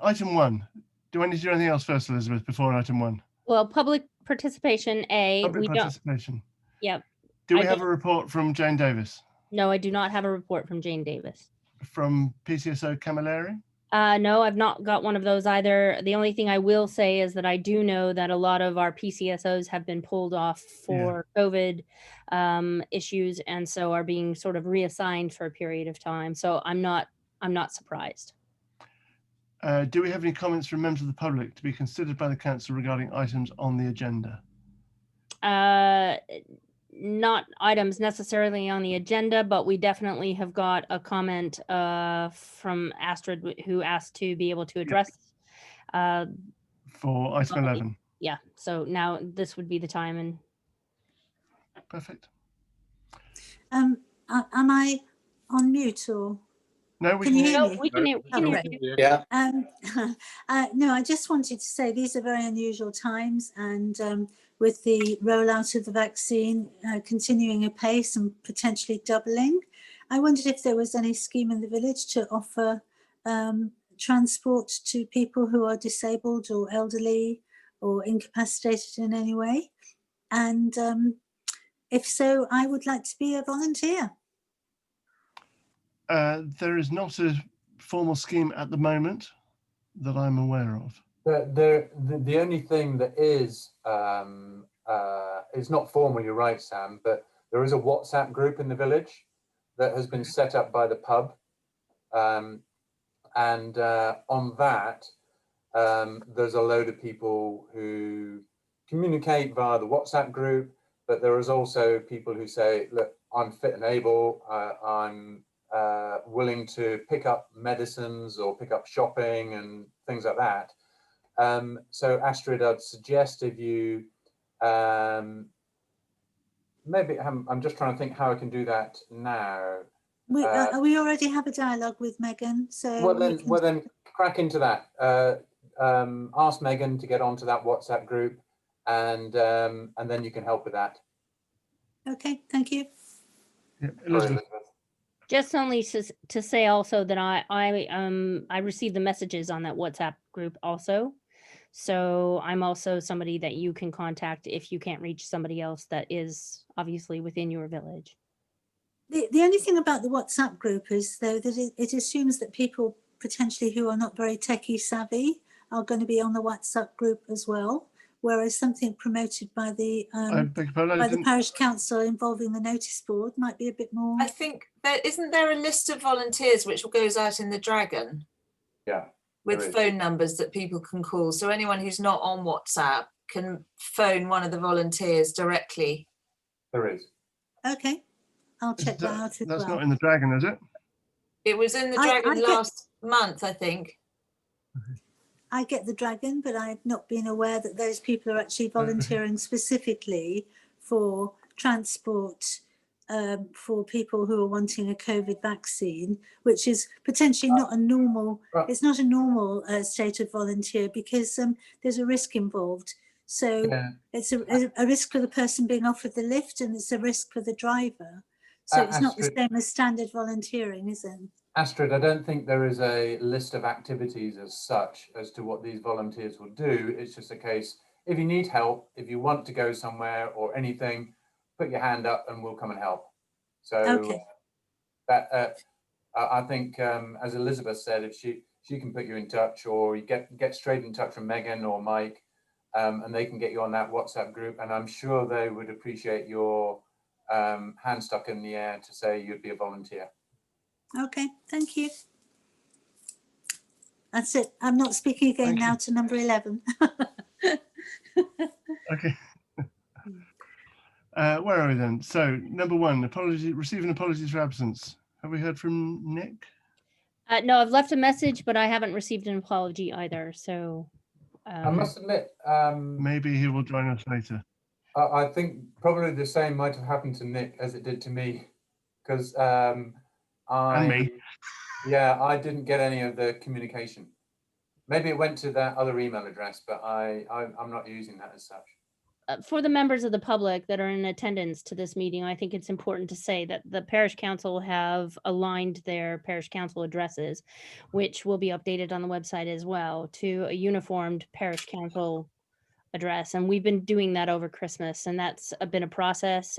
Item 1. Do I need to do anything else first, Elizabeth, before item 1? Well, public participation, A. Public participation. Yep. Do we have a report from Jane Davis? No, I do not have a report from Jane Davis. From PCSO Camilleri? No, I've not got one of those either. The only thing I will say is that I do know that a lot of our PCSOs have been pulled off for COVID issues, and so are being sort of reassigned for a period of time. So I'm not surprised. Do we have any comments from members of the public to be considered by the council regarding items on the agenda? Not items necessarily on the agenda, but we definitely have got a comment from Astrid, who asked to be able to address for item 11. Yeah, so now this would be the time. And perfect. Am I on mute or? No, can you hear me? We can hear you. Yeah. No, I just wanted to say these are very unusual times, and with the rollout of the vaccine continuing apace and potentially doubling, I wondered if there was any scheme in the village to offer transport to people who are disabled or elderly or incapacitated in any way. And if so, I would like to be a volunteer. There is not a formal scheme at the moment that I'm aware of. The only thing that is not formal, you're right, Sam, but there is a WhatsApp group in the village that has been set up by the pub. And on that, there's a load of people who communicate via the WhatsApp group, but there is also people who say, look, I'm fit and able, I'm willing to pick up medicines or pick up shopping and things like that. So Astrid, I'd suggest if you maybe I'm just trying to think how I can do that now. We already have a dialogue with Megan, so well then crack into that. Ask Megan to get onto that WhatsApp group, and then you can help with that. Okay, thank you. Yeah, Elizabeth. Just only to say also that I received the messages on that WhatsApp group also. So I'm also somebody that you can contact if you can't reach somebody else that is obviously within your village. The only thing about the WhatsApp group is, though, that it assumes that people potentially who are not very techie savvy are going to be on the WhatsApp group as well. Whereas something promoted by the parish council involving the notice board might be a bit more. I think isn't there a list of volunteers which goes out in the Dragon? Yeah. With phone numbers that people can call. So anyone who's not on WhatsApp can phone one of the volunteers directly. There is. Okay, I'll check that out as well. That's not in the Dragon, is it? It was in the Dragon last month, I think. I get the Dragon, but I've not been aware that those people are actually volunteering specifically for transport for people who are wanting a COVID vaccine, which is potentially not a normal, it's not a normal state of volunteer, because there's a risk involved. So it's a risk for the person being offered the lift, and it's a risk for the driver. So it's not the same as standard volunteering, is it? Astrid, I don't think there is a list of activities as such as to what these volunteers will do. It's just a case, if you need help, if you want to go somewhere or anything, put your hand up and we'll come and help. So that I think, as Elizabeth said, if she can put you in touch, or you get straight in touch from Megan or Mike, and they can get you on that WhatsApp group. And I'm sure they would appreciate your hand stuck in the air to say you'd be a volunteer. Okay, thank you. That's it. I'm not speaking again now to number 11. Okay. Where are we then? So number 1, receiving apologies for absence. Have we heard from Nick? No, I've left a message, but I haven't received an apology either. So I must admit, maybe he will join us later. I think probably the same might have happened to Nick as it did to me, because and me. Yeah, I didn't get any of the communication. Maybe it went to that other email address, but I'm not using that as such. for the members of the public that are in attendance to this meeting, I think it's important to say that the parish council have aligned their parish council addresses, which will be updated on the website as well, to a uniformed parish council address. And we've been doing that over Christmas, and that's been a process.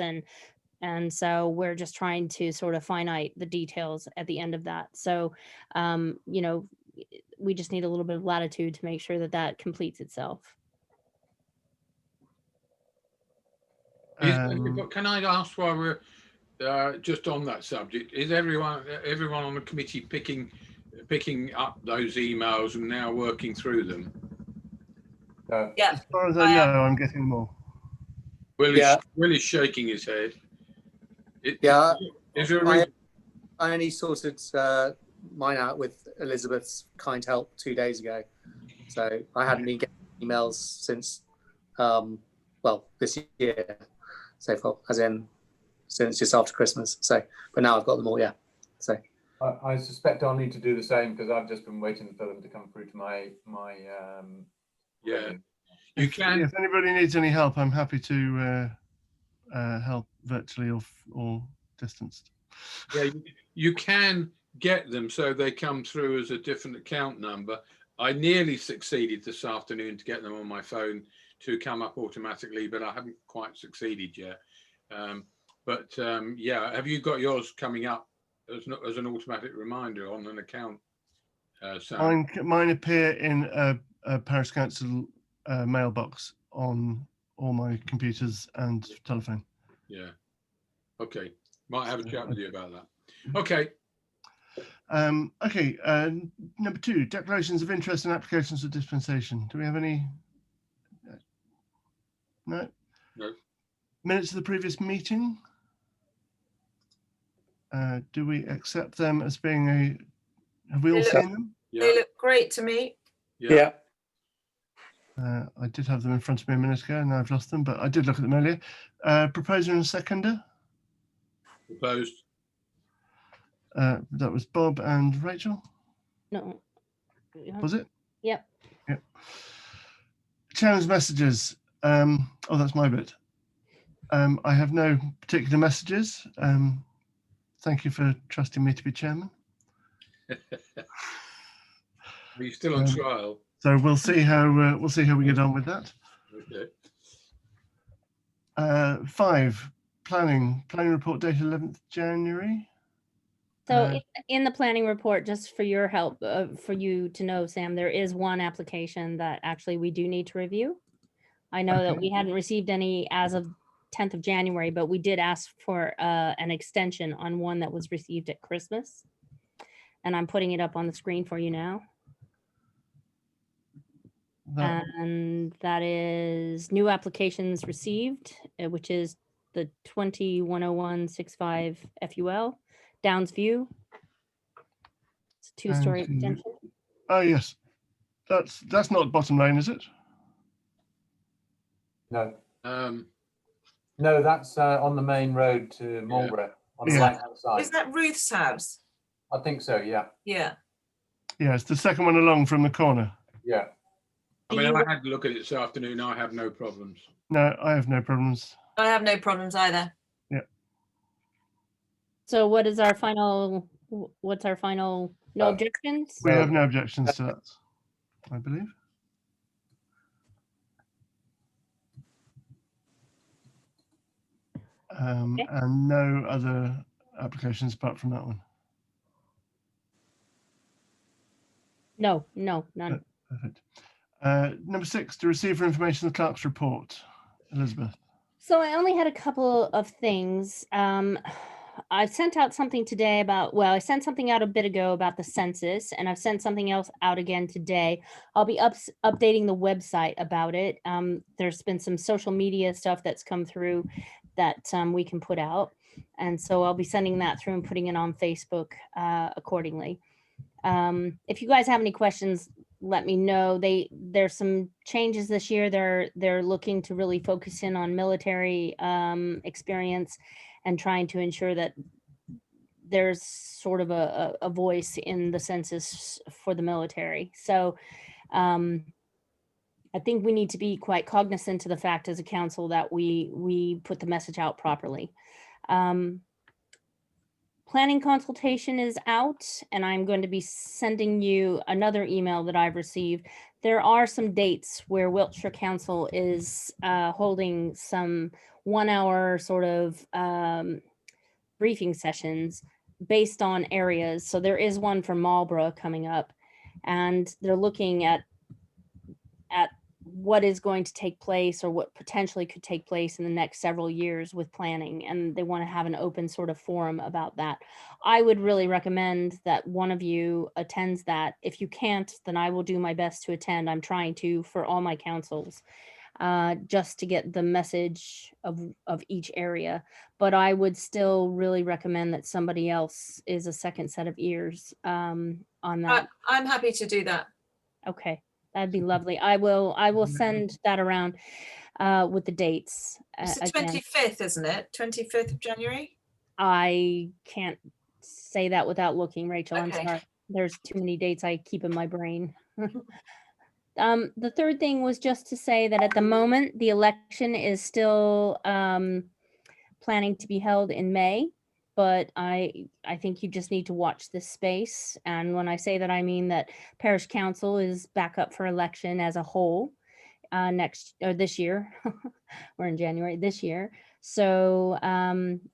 And so we're just trying to sort of finite the details at the end of that. So, you know, we just need a little bit of latitude to make sure that that completes itself. Can I ask while we're just on that subject, is everyone on the committee picking up those emails and now working through them? Yeah, As far as I I know, am. I'm getting more. Will is shaking his head. Yeah, Is there a I reason? only sorted mine out with Elizabeth's kind help 2 days ago. So I hadn't been getting emails since, well, this year, so far, as in since just after Christmas. So, but now I've got them all, yeah. So I suspect I'll need to do the same because I've just been waiting for them to come through to my Yeah, If anybody needs any help, I'm happy to help virtually or distanced. yeah, you can get them so they come through as a different account number. I nearly succeeded this afternoon to get them on my phone to come up automatically, but I haven't quite succeeded yet. Yeah, have you got yours coming up as an automatic reminder on an account? Sam? Mine appear in a parish council mailbox on all my computers and telephone. Yeah. Okay. Might have a chat with you about that. Okay. Okay. Number 2, declarations of interest and applications for dispensation. Do we have any? No. No. Minutes of the previous meeting. Do we accept them as being a? Have we all seen them? Yeah. They look great to me. Yeah. I did have them in front of me a minute ago, and I've lost them, but I did look at them earlier. Proposer and seconder. Proposed. That was Bob and Rachel. No. Was it? Yep. Yep. Chairman's messages. Oh, that's my bit. I have no particular messages. Thank you for trusting me to be chairman. Are you still on trial? So we'll see how we get on with that. Okay. 5, planning report dated 11th January. So in the planning report, just for your help, for you to know, Sam, there is one application that actually we do need to review. I know that we hadn't received any as of 10th of January, but we did ask for an extension on one that was received at Christmas. And I'm putting it up on the screen for you now. And that is new applications received, which is the 210165 FUL. Downs View. It's a 2-story extension. Oh yes, that's not Bottom Lane, is it? No. No, that's on the main road to Marlborough on the right-hand side. Is that Ruth's house? I think so. Yeah. Yeah. Yeah, it's the second one along from the corner. Yeah. I mean, I had to look at it this afternoon. I have no problems. No, I have no problems. I have no problems either. Yeah. So what's our final, no objections? We have no objections to that, I believe. And no other applications apart from that one. No, none. Perfect. Number 6, to receive for information the clerk's report. Elizabeth. So I only had a couple of things. I sent out something today about, well, I sent something out a bit ago about the census, and I've sent something else out again today. I'll be updating the website about it. There's been some social media stuff that's come through that we can put out. And so I'll be sending that through and putting it on Facebook accordingly. If you guys have any questions, let me know. There's some changes this year. They're looking to really focus in on military experience and trying to ensure that there's sort of a voice in the census for the military. So I I think we need to be quite cognizant to the fact as a council that we put the message out properly. Planning consultation is out, and I'm going to be sending you another email that I've received. There are some dates where Wiltshire Council is holding some 1 hour sort of briefing sessions based on areas. So there is one for Marlborough coming up, and they're looking at what is going to take place or what potentially could take place in the next several years with planning, and they want to have an open sort of forum about that. I would really recommend that one of you attends that. If you can't, then I will do my best to attend. I'm trying to for all my councils, just to get the message of each area. But I would still really recommend that somebody else is a second set of ears on that. I'm happy to do that. Okay. That'd be lovely. I will send that around with the dates. It's the Again, 25th, isn't it? 25th of January? I can't say that without looking, Rachel. I'm Okay. sorry. There's too many dates I keep in my brain. The third thing was just to say that at the moment, the election is still planning to be held in May. But I think you just need to watch this space. And when I say that, I mean that Parish Council is back up for election as a whole this year. We're in January this year. So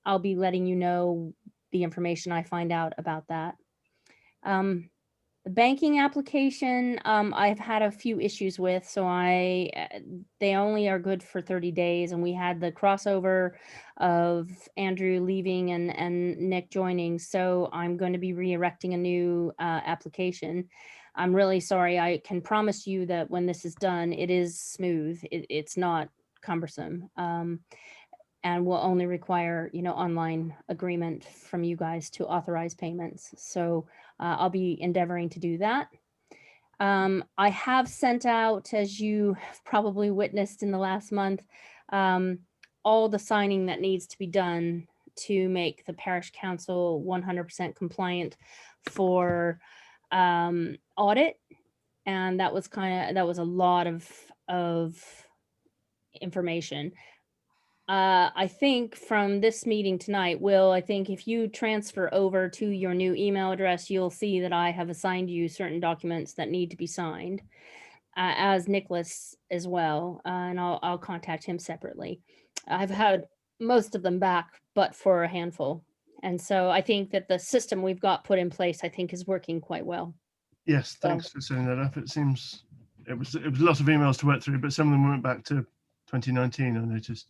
I'll be letting you know the information I find out about that. The banking application, I've had a few issues with, so they only are good for 30 days, and we had the crossover of Andrew leaving and Nick joining, so I'm going to be re-erecting a new application. I'm really sorry. I can promise you that when this is done, it is smooth. It's not cumbersome. And will only require, online agreement from you guys to authorize payments. So I'll be endeavoring to do that. I have sent out, as you have probably witnessed in the last month, all the signing that needs to be done to make the Parish Council 100% compliant for audit. And that was a lot of information. I think from this meeting tonight, Will, I think if you transfer over to your new email address, you'll see that I have assigned you certain documents that need to be signed, as Nicholas as well, and I'll contact him separately. I've had most of them back, but for a handful. And so I think that the system we've got put in place, I think, is working quite well. Yes, thanks for setting that up. It seems it was a lot of emails to work through, but some of them went back to 2019, I noticed.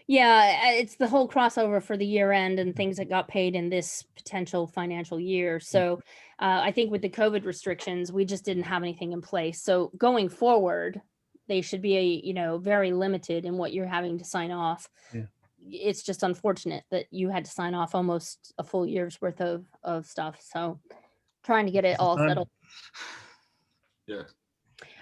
Yeah, it's the whole crossover for the year end and things that got paid in this potential financial year. So I think with the COVID restrictions, we just didn't have anything in place. So going forward, they should be very limited in what you're having to sign off. Yeah. It's just unfortunate that you had to sign off almost a full year's worth of stuff. So trying to get it all settled. Yeah.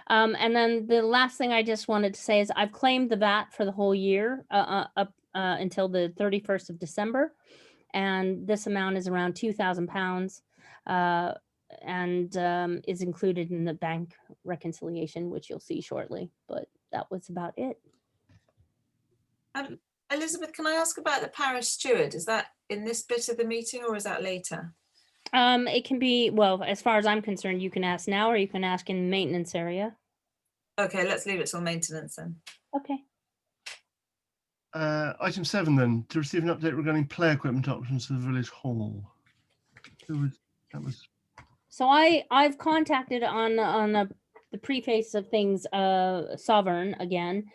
And then the last thing I just wanted to say is I've claimed the VAT for the whole year up until the 31st of December. And this amount is around £2,000 and is included in the bank reconciliation, which you'll see shortly. But that was about it. Elizabeth, can I ask about the parish steward? Is that in this bit of the meeting or is that later? It can be, well, as far as I'm concerned, you can ask now or you can ask in the maintenance area. Okay, let's leave it till maintenance then. Okay. Item 7 then, to receive an update regarding play equipment options for the village hall. So I've contacted on the preface of things, Sovereign again.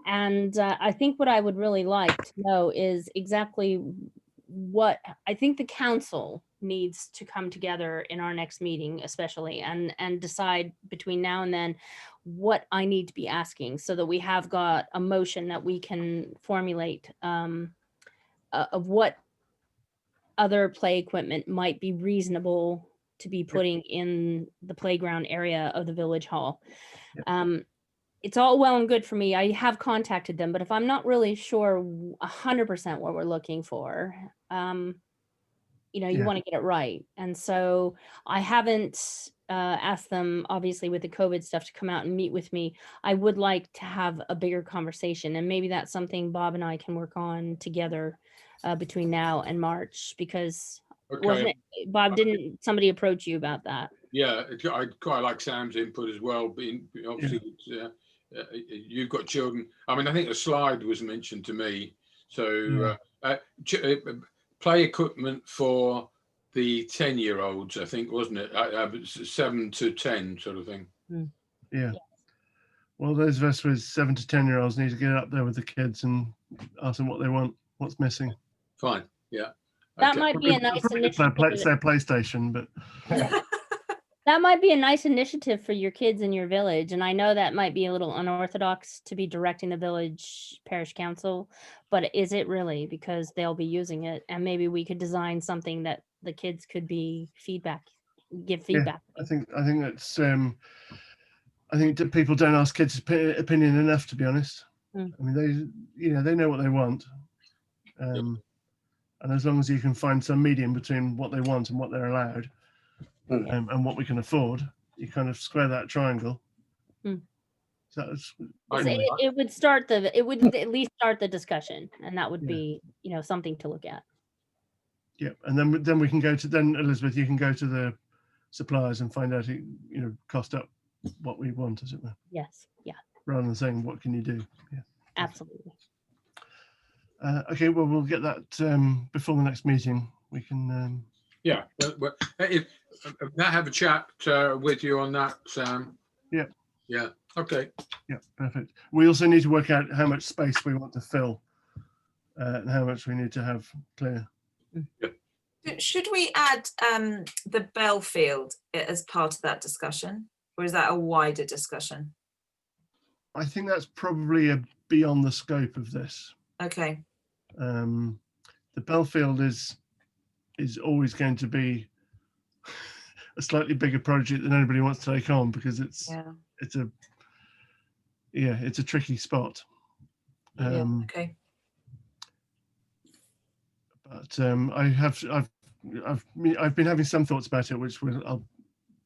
And I think what I would really like to know is exactly what I think the council needs to come together in our next meeting, especially, and decide between now and then what I need to be asking so that we have got a motion that we can formulate of what other play equipment might be reasonable to be putting in the playground area of the village hall. Yep. It's all well and good for me. I have contacted them, but if I'm not really sure 100% what we're looking for, you want to get it right. And so I haven't ask them, obviously with the COVID stuff, to come out and meet with me. I would like to have a bigger conversation, and maybe that's something Bob and I can work on together between now and March, because wasn't Okay. it, Bob, didn't somebody approach you about that? Yeah, I quite like Sam's input as well. Being obviously, you've got children. I mean, I think a slide was mentioned to me. So play equipment for the 10-year-olds, I think, wasn't it? 7 to 10 sort of thing. Yeah. Well, those of us with 7 to 10-year-olds need to get up there with the kids and ask them what they want, what's missing. Fine. Yeah. That Okay. might be a nice initiative. Say PlayStation, but That might be a nice initiative for your kids in your village. And I know that might be a little unorthodox to be directing the village parish council, but is it really? Because they'll be using it, and maybe we could design something that the kids could give feedback. I think that's I think that people don't ask kids' opinion enough, to be honest. I mean, they know what they want, and as long as you can find some medium between what they want and what they're allowed, and what we can afford, you kind of square that triangle. So it would start it would at least start the discussion, and that would be something to look at. Yeah, and then we can go to Elizabeth, you can go to the suppliers and find out cost up what we want, as it were. Yes. Yeah. Rather than saying what can you do. Yeah. Absolutely. Okay, well, we'll get that before the next meeting. We can. Yeah. Well, if have a chat with you on that, Sam. Yeah. Yeah. Okay. Yeah. Perfect. We also need to work out how much space we want to fill, and how much we need to have clear. Should we add the Belfield as part of that discussion, or is that a wider discussion? I think that's probably beyond the scope of this. Okay. The Belfield is always going to be a slightly bigger project than anybody wants to take on, because it's a tricky spot. Okay. But I've been having some thoughts about it, which I'll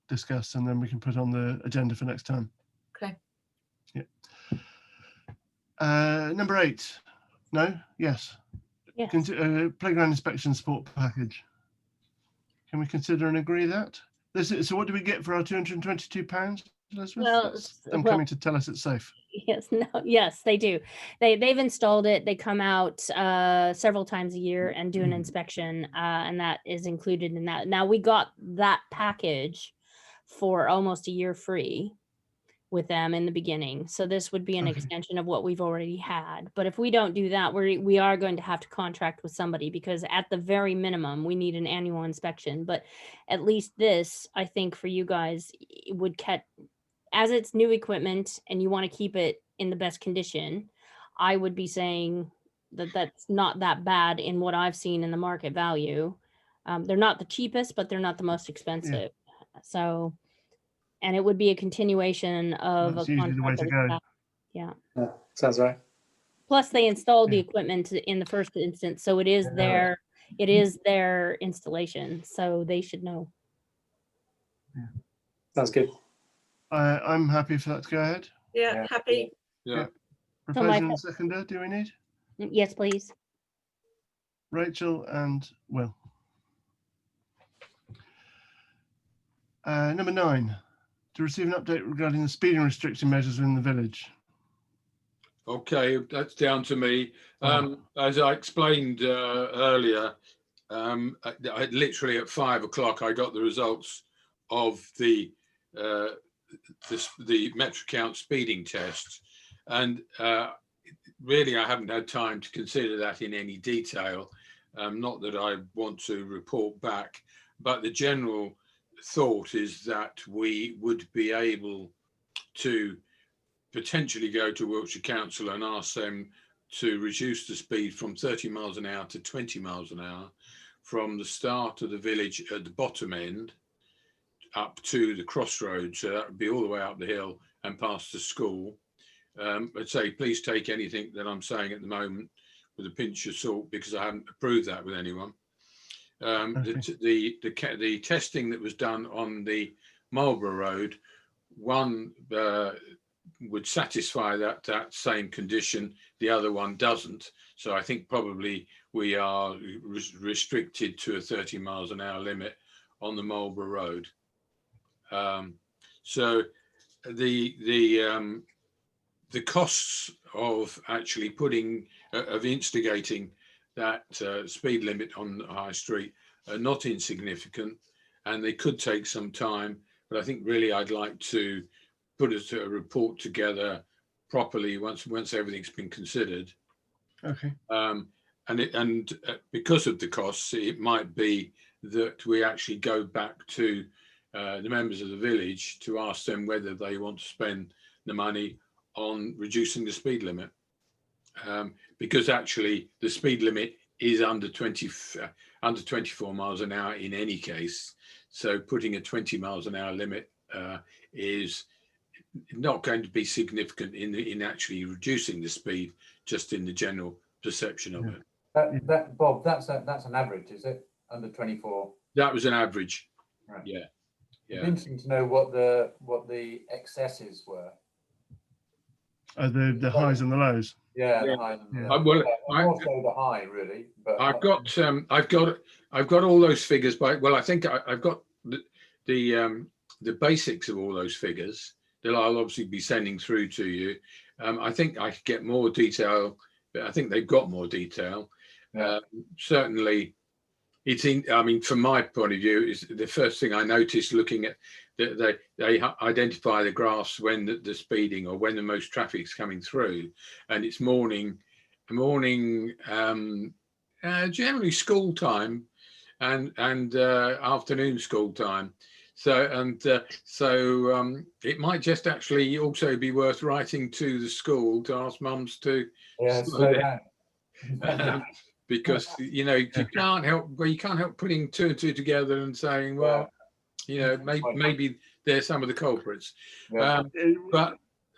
discuss, and then we can put on the agenda for next time. Okay. Yeah. Number 8. No. Yes. Yes. Playground inspection support package. Can we consider and agree that? So what do we get for our £222, Elizabeth? Well, them coming to tell us it's safe. Yes, no, yes, they do. They've installed it. They come out several times a year and do an inspection, and that is included in that. Now, we got that package for almost a year free with them in the beginning. So this would be an extension of what we've already had. But if we don't do that, we are going to have to contract with somebody, because at the very minimum, we need an annual inspection. But at least this, I think, for you guys, it would as it's new equipment and you want to keep it in the best condition, I would be saying that that's not that bad in what I've seen in the market value. They're not the cheapest, but they're not the most expensive. Yeah. So, and it would be a continuation of that's a usually the way to go. Yeah. Sounds right. Plus, they installed the equipment in the first instance, so it is their installation, so they should know. Yeah. Sounds good. I'm happy for that to go ahead. Yeah, happy. Yeah. Proposer and seconder, do we need? Yes, please. Rachel and Will. Number 9, to receive an update regarding the speeding restriction measures in the village. Okay, that's down to me. As I explained earlier, I literally at 5 o'clock, I got the results of the Metrocount speeding test, and really I haven't had time to consider that in any detail. Not that I want to report back, but the general thought is that we would be able to potentially go to Wiltshire Council and ask them to reduce the speed from 30 miles an hour to 20 miles an hour from the start of the village at the bottom end up to the crossroads. So that would be all the way up the hill and past the school. I'd say, please take anything that I'm saying at the moment with a pinch of salt, because I haven't approved that with anyone. The testing that was done on the Marlborough Road, one would satisfy that same condition, the other one doesn't. So I think probably we are restricted to a 30 miles an hour limit on the Marlborough Road. So the costs of actually of instigating that speed limit on the high street are not insignificant, and they could take some time. But I think really I'd like to put a report together properly once everything's been considered. Okay. And because of the costs, it might be that we actually go back to the members of the village to ask them whether they want to spend the money on reducing the speed limit, because actually the speed limit is under 24 miles an hour in any case. So putting a 20 miles an hour limit is not going to be significant in actually reducing the speed, just in the general perception of it. That Bob, that's an average, is it? Under 24. That was an average. Right. Yeah. It'd be interesting to know what the excesses were. The highs and the lows. Yeah, Yeah. the highs and the Yeah. lows. Well, More so the high, really. But I've got all those figures I think I've got the basics of all those figures that I'll obviously be sending through to you. I think I could get more detail, but I think they've got more detail. Yeah. Certainly, I mean, from my point of view, is the first thing I noticed looking at they identify the graphs when the speeding or when the most traffic's coming through, and it's morning, generally school time, and afternoon school time. So it might just actually also be worth writing to the school to ask mums to slow down. Because you can't help putting two and two together and saying, well, maybe they're some of the culprits. Yeah. But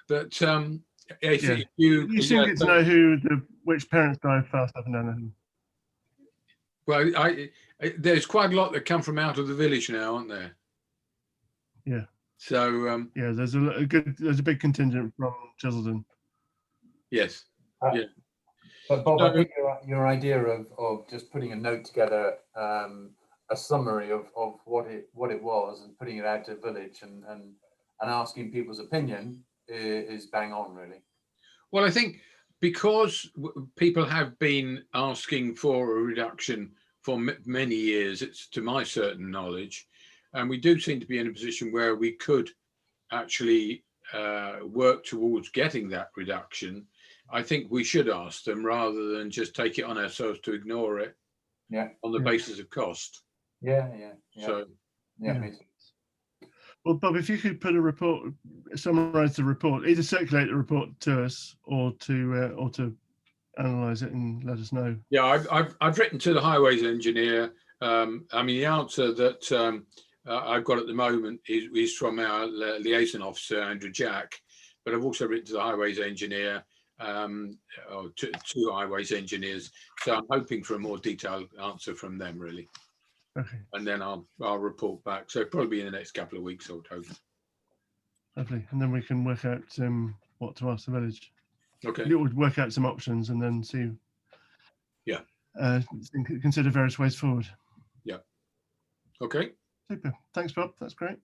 if you soon get to know which parents drive fast up and down the hill. Well, there's quite a lot that come from out of the village now, aren't there? Yeah. So yeah, there's a big contingent from Chiseldon. Yes. Yeah. But Bob, I think your idea of just putting a note together, a summary of what it was, and putting it out to the village and asking people's opinion is bang on, really. Well, I think because people have been asking for a reduction for many years, it's to my certain knowledge, and we do seem to be in a position where we could actually work towards getting that reduction. I think we should ask them rather than just take it on ourselves to ignore it. Yeah. On the basis of cost. Yeah. So yeah. Well, Bob, if you could put a report, summarize the report, either circulate the report to us or to analyze it and let us know. Yeah, I've written to the highways engineer. I mean, the answer that I've got at the moment is from our liaison officer, Andrew Jack, but I've also written to the highways engineer, or two highways engineers. So I'm hoping for a more detailed answer from them, really. Okay. And then I'll report back. So probably in the next couple of weeks, I would hope. Lovely. And then we can work out what to ask the village. Okay. It would work out some options and then see. Yeah. Consider various ways forward. Yeah. Okay. Super. Thanks, Bob. That's great.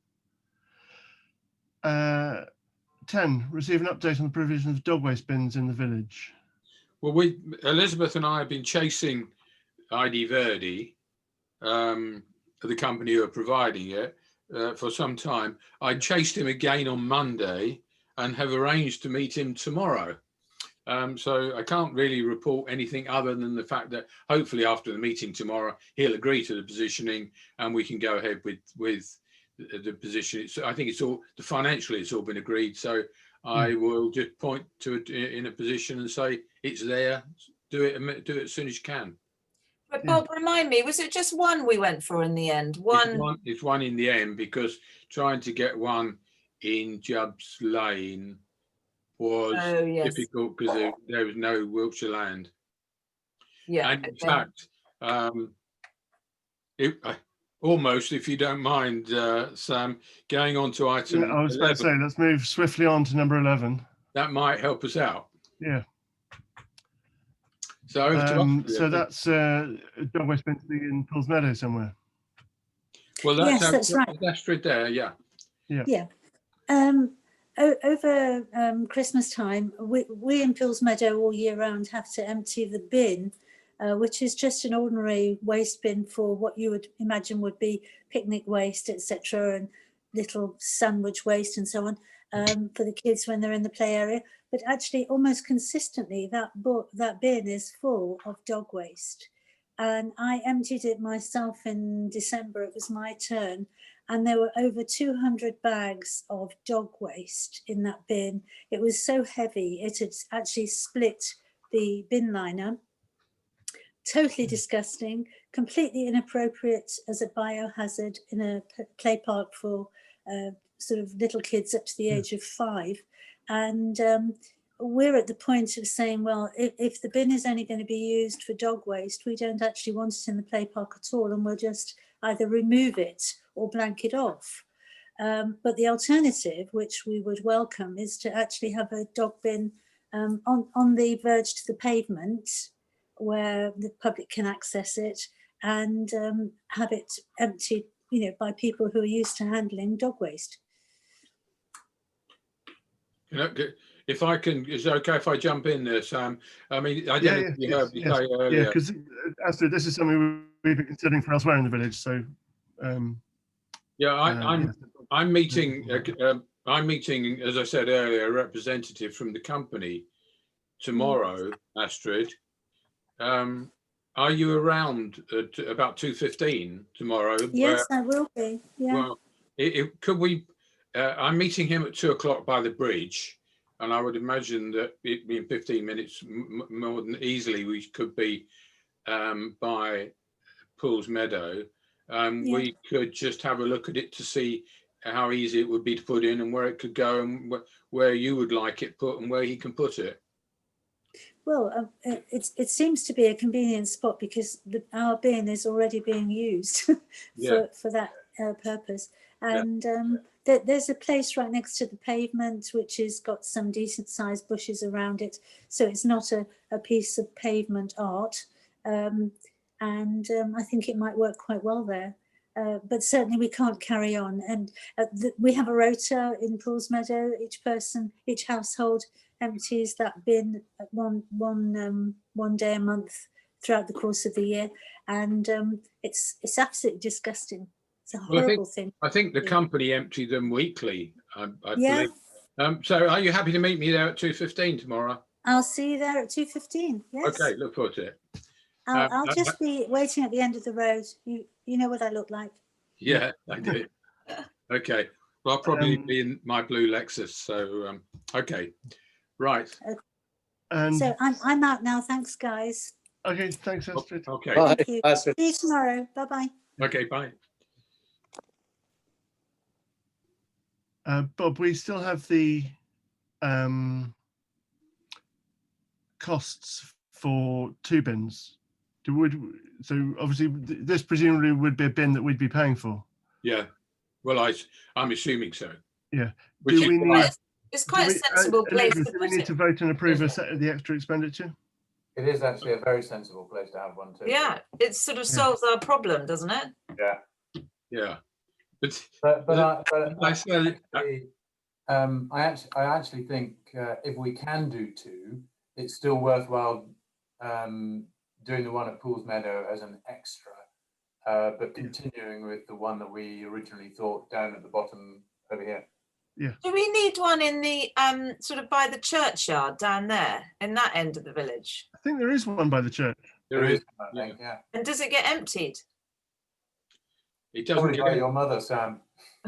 10, receive an update on the provision of dog waste bins in the village. Well, Elizabeth and I have been chasing ID Verdi, the company who are providing it, for some time. I chased him again on Monday and have arranged to meet him tomorrow. So I can't really report anything other than the fact that hopefully after the meeting tomorrow, he'll agree to the positioning and we can go ahead with the position. I think it's all financially it's all been agreed. So I will just point to it in a position and say it's there. Do it as soon as you can. But Bob, remind me, was it just one we went for in the end? It's one in the end, because trying to get one in Jubbs Lane was difficult because there was no Wiltshire land. Yeah. And in fact, almost, if you don't mind, Sam, going on to item I was about to 11, say, let's move swiftly on to number 11. that might help us out. Yeah. So over to Astrid, So that's dog waste bin in Pools Meadow somewhere. well, Yes, that's right. Astrid there, yeah. Yeah. Over Christmas time, we in Pools Meadow all year round have to empty the bin, which is just an ordinary waste bin for what you would imagine would be picnic waste, etc., and little sandwich waste and so on, for the kids when they're in the play area. But actually, almost consistently, that bin is full of dog waste. And I emptied it myself in December. It was my turn. And there were over 200 bags of dog waste in that bin. It was so heavy, it had actually split the bin liner. Totally disgusting, completely inappropriate as a biohazard in a play park for sort of little kids up to the age of 5. And we're at the point of saying, well, if the bin is only going to be used for dog waste, we don't actually want it in the play park at all, and we'll just either remove it or blank it off. But the alternative, which we would welcome, is to actually have a dog bin on the verge to the pavement where the public can access it, and have it emptied, by people who are used to handling dog waste. If I can, is it okay if I jump in there, Sam? I mean, I don't know if you heard me say earlier. Yeah, because Astrid, this is something we've been considering for elsewhere in the village. So, I'm meeting, as I said earlier, a representative from the company tomorrow, Astrid. Are you around at about 2:15 tomorrow? Yes, I will be. Yeah. Well, could we? I'm meeting him at 2 o'clock by the bridge, and I would imagine that it being 15 minutes more than easily we could be by Pools Meadow. We could just have a look at it to see how easy it would be to put in and where it could go and where you would like it put and where he can put it. Well, it seems to be a convenient spot because our bin is already being used for that purpose. And there's a place right next to the pavement which has got some decent sized bushes around it. So it's not a piece of pavement art. And I think it might work quite well there. But certainly we can't carry on. And we have a rota in Pools Meadow. Each household empties that bin at one day a month throughout the course of the year, and it's absolutely disgusting. It's a horrible thing. I think the company empty them weekly. I believe. So, are you happy to meet me there at 2:15 tomorrow? I'll see you there at 2:15. Yes. Okay, look forward to it. I'll just be waiting at the end of the road. You know what I look like. Yeah, I do. Okay. Well, I'll probably be in my blue Lexus. So, okay. Right. And so I'm out now. Thanks, guys. Okay, thanks, Astrid. Okay. Bye. Thank you. Astrid. See you tomorrow. Bye-bye. Okay, bye. Bob, we still have the costs for 2 bins. So obviously this presumably would be a bin that we'd be paying for. Yeah. Well, I'm assuming so. Yeah. Which Do we is need? It's quite a sensible place to Do we put need it. to vote and approve a set of the extra expenditure? It is actually a very sensible place to have one too. Yeah, it sort of solves our problem, doesn't it? Yeah. Yeah. I actually think if we can do 2, it's still worthwhile doing the one at Pools Meadow as an extra, but continuing with the one that we originally thought down at the bottom over here. Yeah. Do we need one in the sort of by the churchyard down there in that end of the village? I think there is one by the church. There is. I think, yeah. And does it get emptied? It doesn't Probably by your mother, Sam.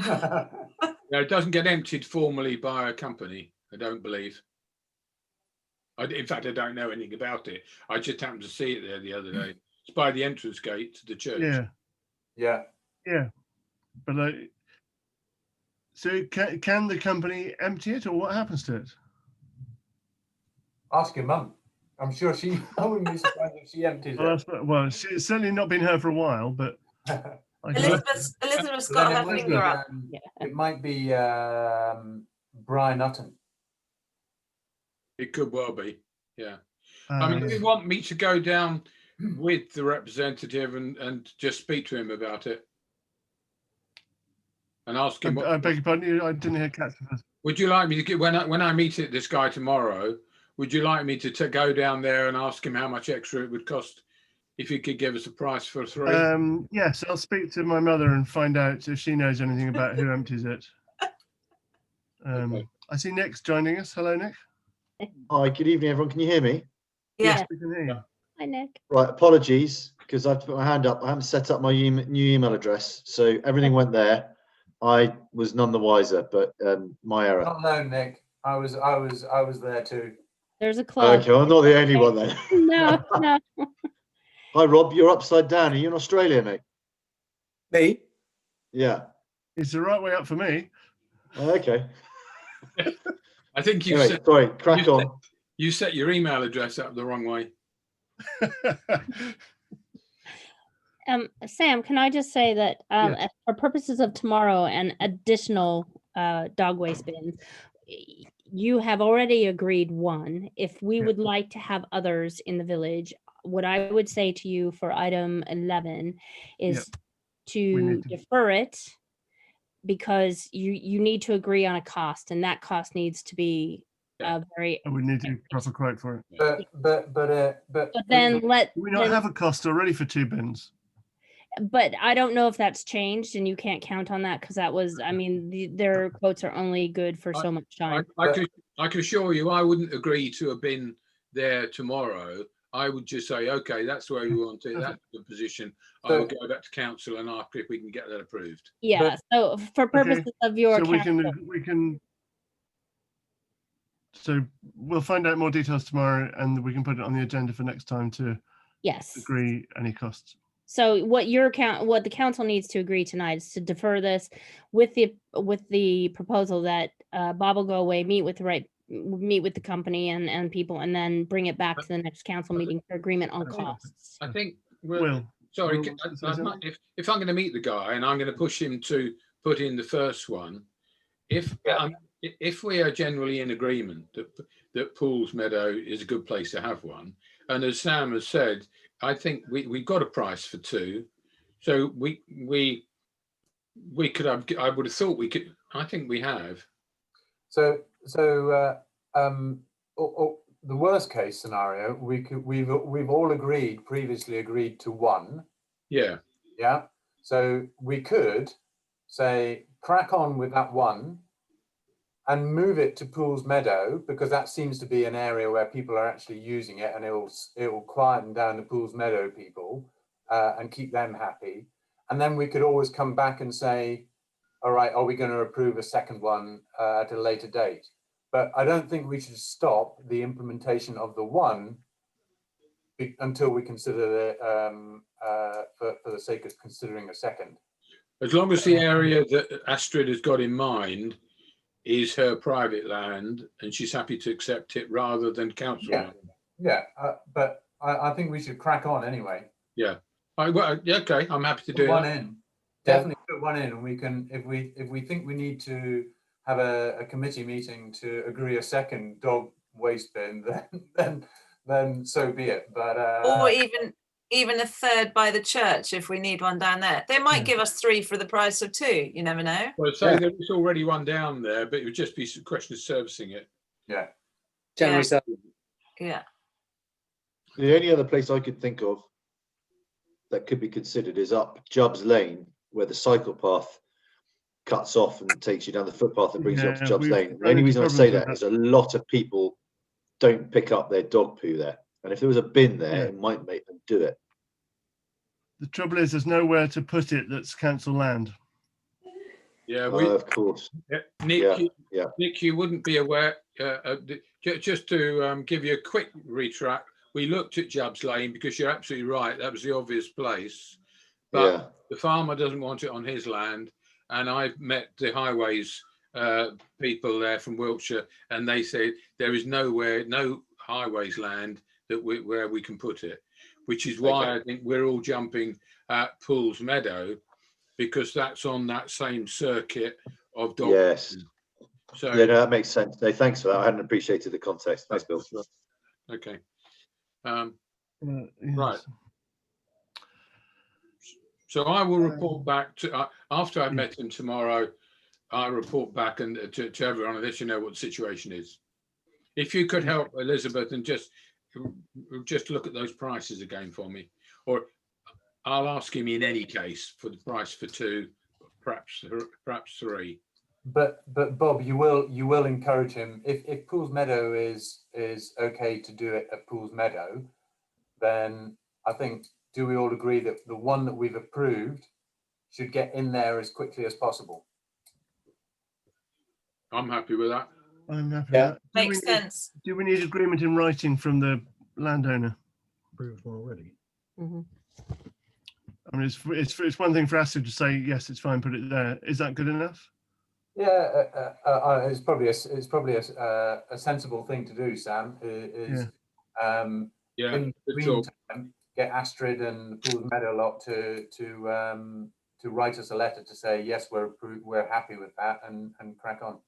No, it doesn't get emptied formally by a company, I don't believe. In fact, I don't know anything about it. I just happened to see it there the other day. It's by the entrance gate to the church. Yeah. But so can the company empty it, or what happens to it? Ask your mum. I'm sure I wouldn't be surprised if she empties it. Well, she's certainly not been here for a while, but Elizabeth's got her finger up. It might be Brian Utton. It could well be, yeah. I mean, do you want me to go down with the representative and just speak to him about it? And ask him I beg your pardon, I didn't hear Kat. Would you like me to get, when I meet this guy tomorrow, would you like me to go down there and ask him how much extra it would cost if he could give us a price for 3? Yes, I'll speak to my mother and find out if she knows anything about who empties it. Okay. I see Nick's joining us. Hello, Nick. Hi, good evening, everyone. Can you hear me? Yeah. Yes, we can hear you. Hi, Nick. Right, apologies, because I have to put my hand up. I haven't set up my new email address, so everything went there. I was none the wiser, but my error. Not alone, Nick. I was there too. There's a club. Okay, I'm not the only one then. No, no. Hi, Rob. You're upside down. Are you in Australia, mate? Me? Yeah. It's the right way up for me. Okay. I think you Anyway, sorry, crack on. You set your email address up the wrong way. Sam, can I just say that for purposes of tomorrow and additional dog waste bins, you have already agreed one. If we would like to have others in the village, what I would say to you for item 11 is to defer it, because you need to agree on a cost, and that cost needs to be very. I would need to proper quote for it. But then Do we not have a cost already for 2 bins? But I don't know if that's changed, and you can't count on that, because that was, I mean, their quotes are only good for so much time. I can assure you, I wouldn't agree to a bin there tomorrow. I would just say, okay, that's where we want it. That's the position. I will go back to council and ask if we can get that approved. Yeah. So for purposes of your so we can. So we'll find out more details tomorrow, and we can put it on the agenda for next time to agree any costs. So what the council needs to agree tonight is to defer this with the proposal that Bob will go away, meet with the company and people, and then bring it back to the next council meeting for agreement on costs. I think. Sorry, if I'm going to meet the guy and I'm going to push him to put in the first one, if we are generally in agreement that Pools Meadow is a good place to have one, and as Sam has said, I think we've got a price for 2, so we could have. I would have thought we could. I think we have. So the worst case scenario, we've all previously agreed to 1. Yeah. Yeah. So we could say crack on with that 1 and move it to Pools Meadow, because that seems to be an area where people are actually using it, and it will quieten down the Pools Meadow people and keep them happy. And then we could always come back and say, all right, are we going to approve a second one at a later date? But I don't think we should stop the implementation of the 1 until we consider for the sake of considering a second. As long as the area that Astrid has got in mind is her private land and she's happy to accept it rather than council land. But I think we should crack on anyway. Okay, I'm happy to do one that. in. Definitely put 1 in, and we can, if we think we need to have a committee meeting to agree a second dog waste bin, then so be it. But or even a third by the church if we need one down there. They might give us 3 for the price of 2. You never know. Well, so there's already one down there, but it would just be a question of servicing it. Yeah. January 7th. Yeah. The only other place I could think of that could be considered is up Jubbs Lane, where the cycle path cuts off and takes you down the footpath that brings you up to Jubbs Lane. The only reason I say that is a lot of people don't pick up their dog poo there. And if there was a bin there, it might make them do it. The trouble is, there's nowhere to put it that's council land. Yeah, of course. Nick, Nick, you wouldn't be aware. Just to give you a quick retract, we looked at Jubbs Lane because you're absolutely right. That was the obvious place. But the farmer doesn't want it on his land. And I've met the highways people there from Wiltshire, and they said there is no highways land where we can put it, which is why I think we're all jumping at Pools Meadow. because that's on that same circuit of dog. Yes. So Yeah, no, that makes sense. No, thanks for that. I hadn't appreciated the context. Thanks, Bill. okay. Yes. Right. So I will report back to after I've met him tomorrow. I'll report back and to everyone and let you know what the situation is. If you could help Elizabeth and just look at those prices again for me, or I'll ask him in any case for the price for 2, perhaps 3. But Bob, you will encourage him if Pools Meadow is okay to do it at Pools Meadow, then I think, do we all agree that the one that we've approved should get in there as quickly as possible? I'm happy with that. I'm happy Yeah. with that. Makes sense. Do we need agreement in writing from the landowner? Approved already. Mhm. I mean, it's one thing for Astrid to say yes, it's fine, put it there. Is that good enough? Yeah, it's probably a sensible thing to do, Sam. Yeah, In the good thought. meantime, get Astrid and the Pools Meadow lot to write us a letter to say yes, we're happy with that, and crack on.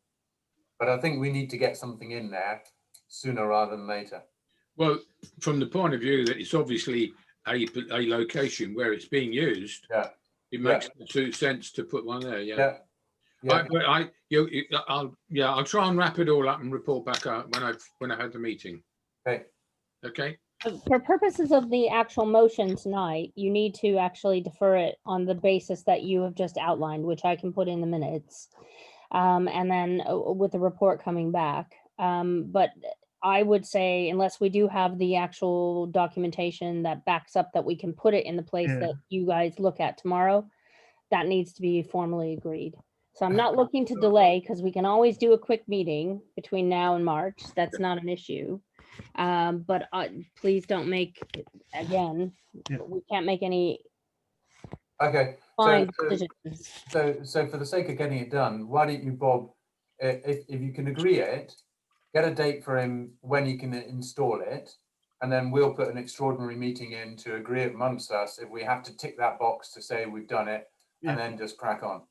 But I think we need to get something in there sooner rather than later. Well, from the point of view that it's obviously a location where it's being used, Yeah, it makes sense to put one there. Yeah. yeah. I'll try and wrap it all up and report back when I had the meeting. Okay. Okay. For purposes of the actual motion tonight, you need to actually defer it on the basis that you have just outlined, which I can put in the minutes. And then with the report coming back. But I would say, unless we do have the actual documentation that backs up that we can put it in the place that you guys look at tomorrow, that needs to be formally agreed. So I'm not looking to delay, because we can always do a quick meeting between now and March. That's not an issue. But please don't make, again, we can't make any Okay. fine decisions. So for the sake of getting it done, why don't you, Bob, if you can agree it, get a date for him when he can install it, and then we'll put an extraordinary meeting in to agree amongst us if we have to tick that box to say we've done it, and then just crack on.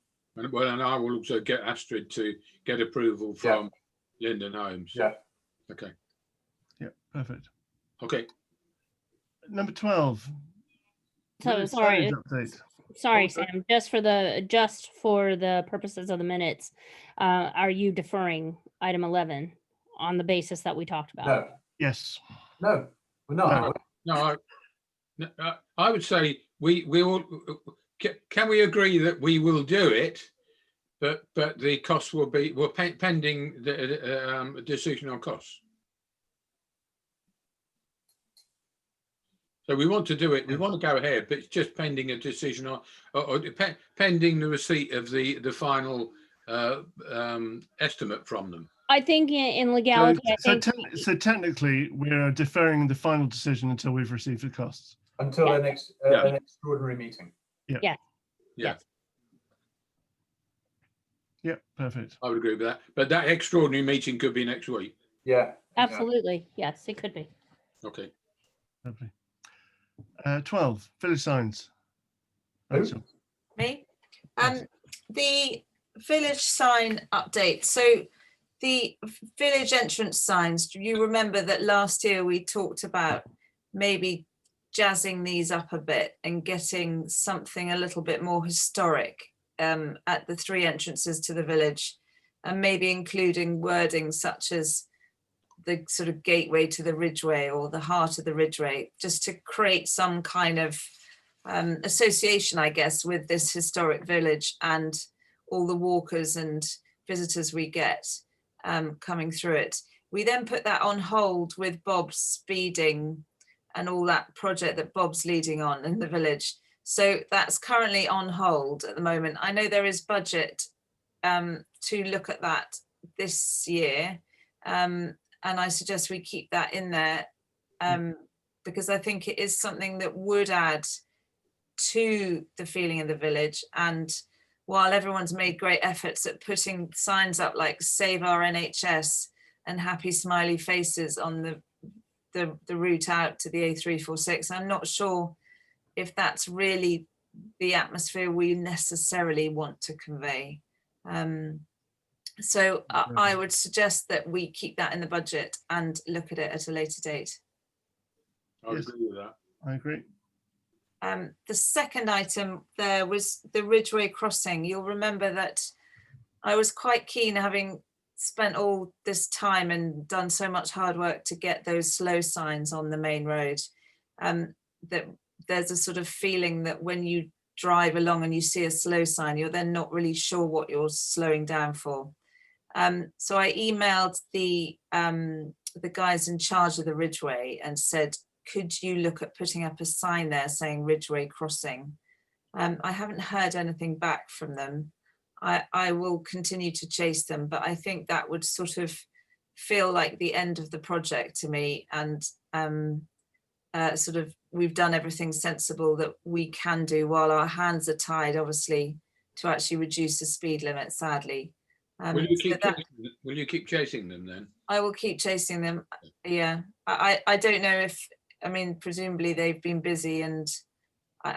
Well, and I will also get Astrid to get approval from Linden Homes. Yeah. Okay. Yeah, perfect. Okay. Number 12. So sorry. Update. Sorry, Sam, just for the purposes of the minutes, are you deferring item 11 on the basis that we talked about? No. Yes. No, we're not. No, I would say we will. Can we agree that we will do it, but the costs will be pending the decision on costs. So we want to do it. We want to go ahead, but it's just pending a decision or pending the receipt of the final estimate from them. I think in legality, so technically, we are deferring the final decision until we've received the costs. Until an extraordinary meeting. Yeah. Yeah, perfect. I would agree with that. But that extraordinary meeting could be next week. Yeah. Absolutely. Yes, it could be. Okay. Lovely. 12, village signs. Rachel. Me? The village sign update. So the village entrance signs, you remember that last year we talked about maybe jazzing these up a bit and getting something a little bit more historic at the 3 entrances to the village, and maybe including wording such as the sort of gateway to the Ridgeway or the heart of the Ridgeway, just to create some kind of association, I guess, with this historic village and all the walkers and visitors we get coming through it. We then put that on hold with Bob's speeding and all that project that Bob's leading on in the village. So that's currently on hold at the moment. I know there is budget to look at that this year. And I suggest we keep that in there because I think it is something that would add to the feeling of the village. And while everyone's made great efforts at putting signs up like Save Our NHS and happy smiley faces on the route out to the A346, I'm not sure if that's really the atmosphere we necessarily want to convey. So I would suggest that we keep that in the budget and look at it at a later date. I would agree with that. I agree. The second item there was the Ridgeway crossing. You'll remember that I was quite keen, having spent all this time and done so much hard work to get those slow signs on the main road, that there's a sort of feeling that when you drive along and you see a slow sign, you're then not really sure what you're slowing down for. So I emailed the guys in charge of the Ridgeway and said, could you look at putting up a sign there saying Ridgeway crossing? I haven't heard anything back from them. I will continue to chase them, but I think that would sort of feel like the end of the project to me, and sort of we've done everything sensible that we can do while our hands are tied, obviously, to actually reduce the speed limit, sadly. Will you keep chasing them then? I will keep chasing them. Yeah, I don't know if, I mean, presumably they've been busy, and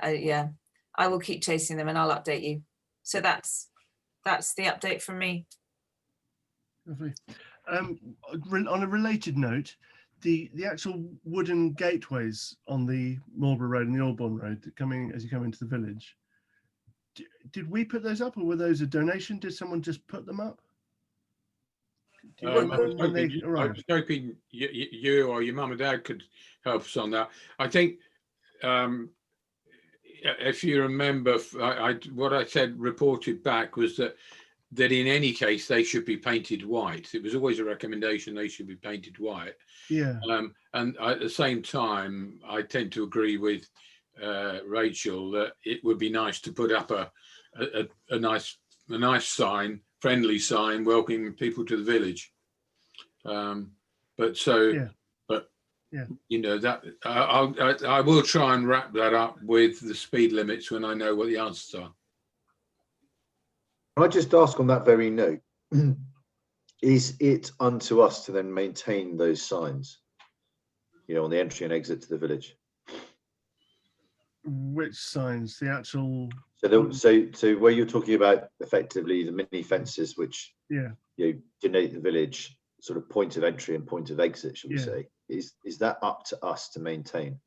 yeah, I will keep chasing them and I'll update you. So that's the update from me. Lovely. On a related note, the actual wooden gateways on the Marlborough Road and the Ogbourne Road that as you come into the village, did we put those up, or were those a donation? Did someone just put them up? I was hoping you or your mum and dad could help us on that. I think if you remember, what I said reported back was that in any case they should be painted white. It was always a recommendation they should be painted white. Yeah. And at the same time, I tend to agree with Rachel that it would be nice to put up a nice sign, friendly sign, welcoming people to the village. You know, that I will try and wrap that up with the speed limits when I know what the answers are. Can I just ask on that very note, is it unto us to then maintain those signs, you know, on the entry and exit to the village? Which signs? The actual. So where you're talking about effectively the mini fences, which denote the village sort of point of entry and point of exit, shall we say? Is that up to us to maintain?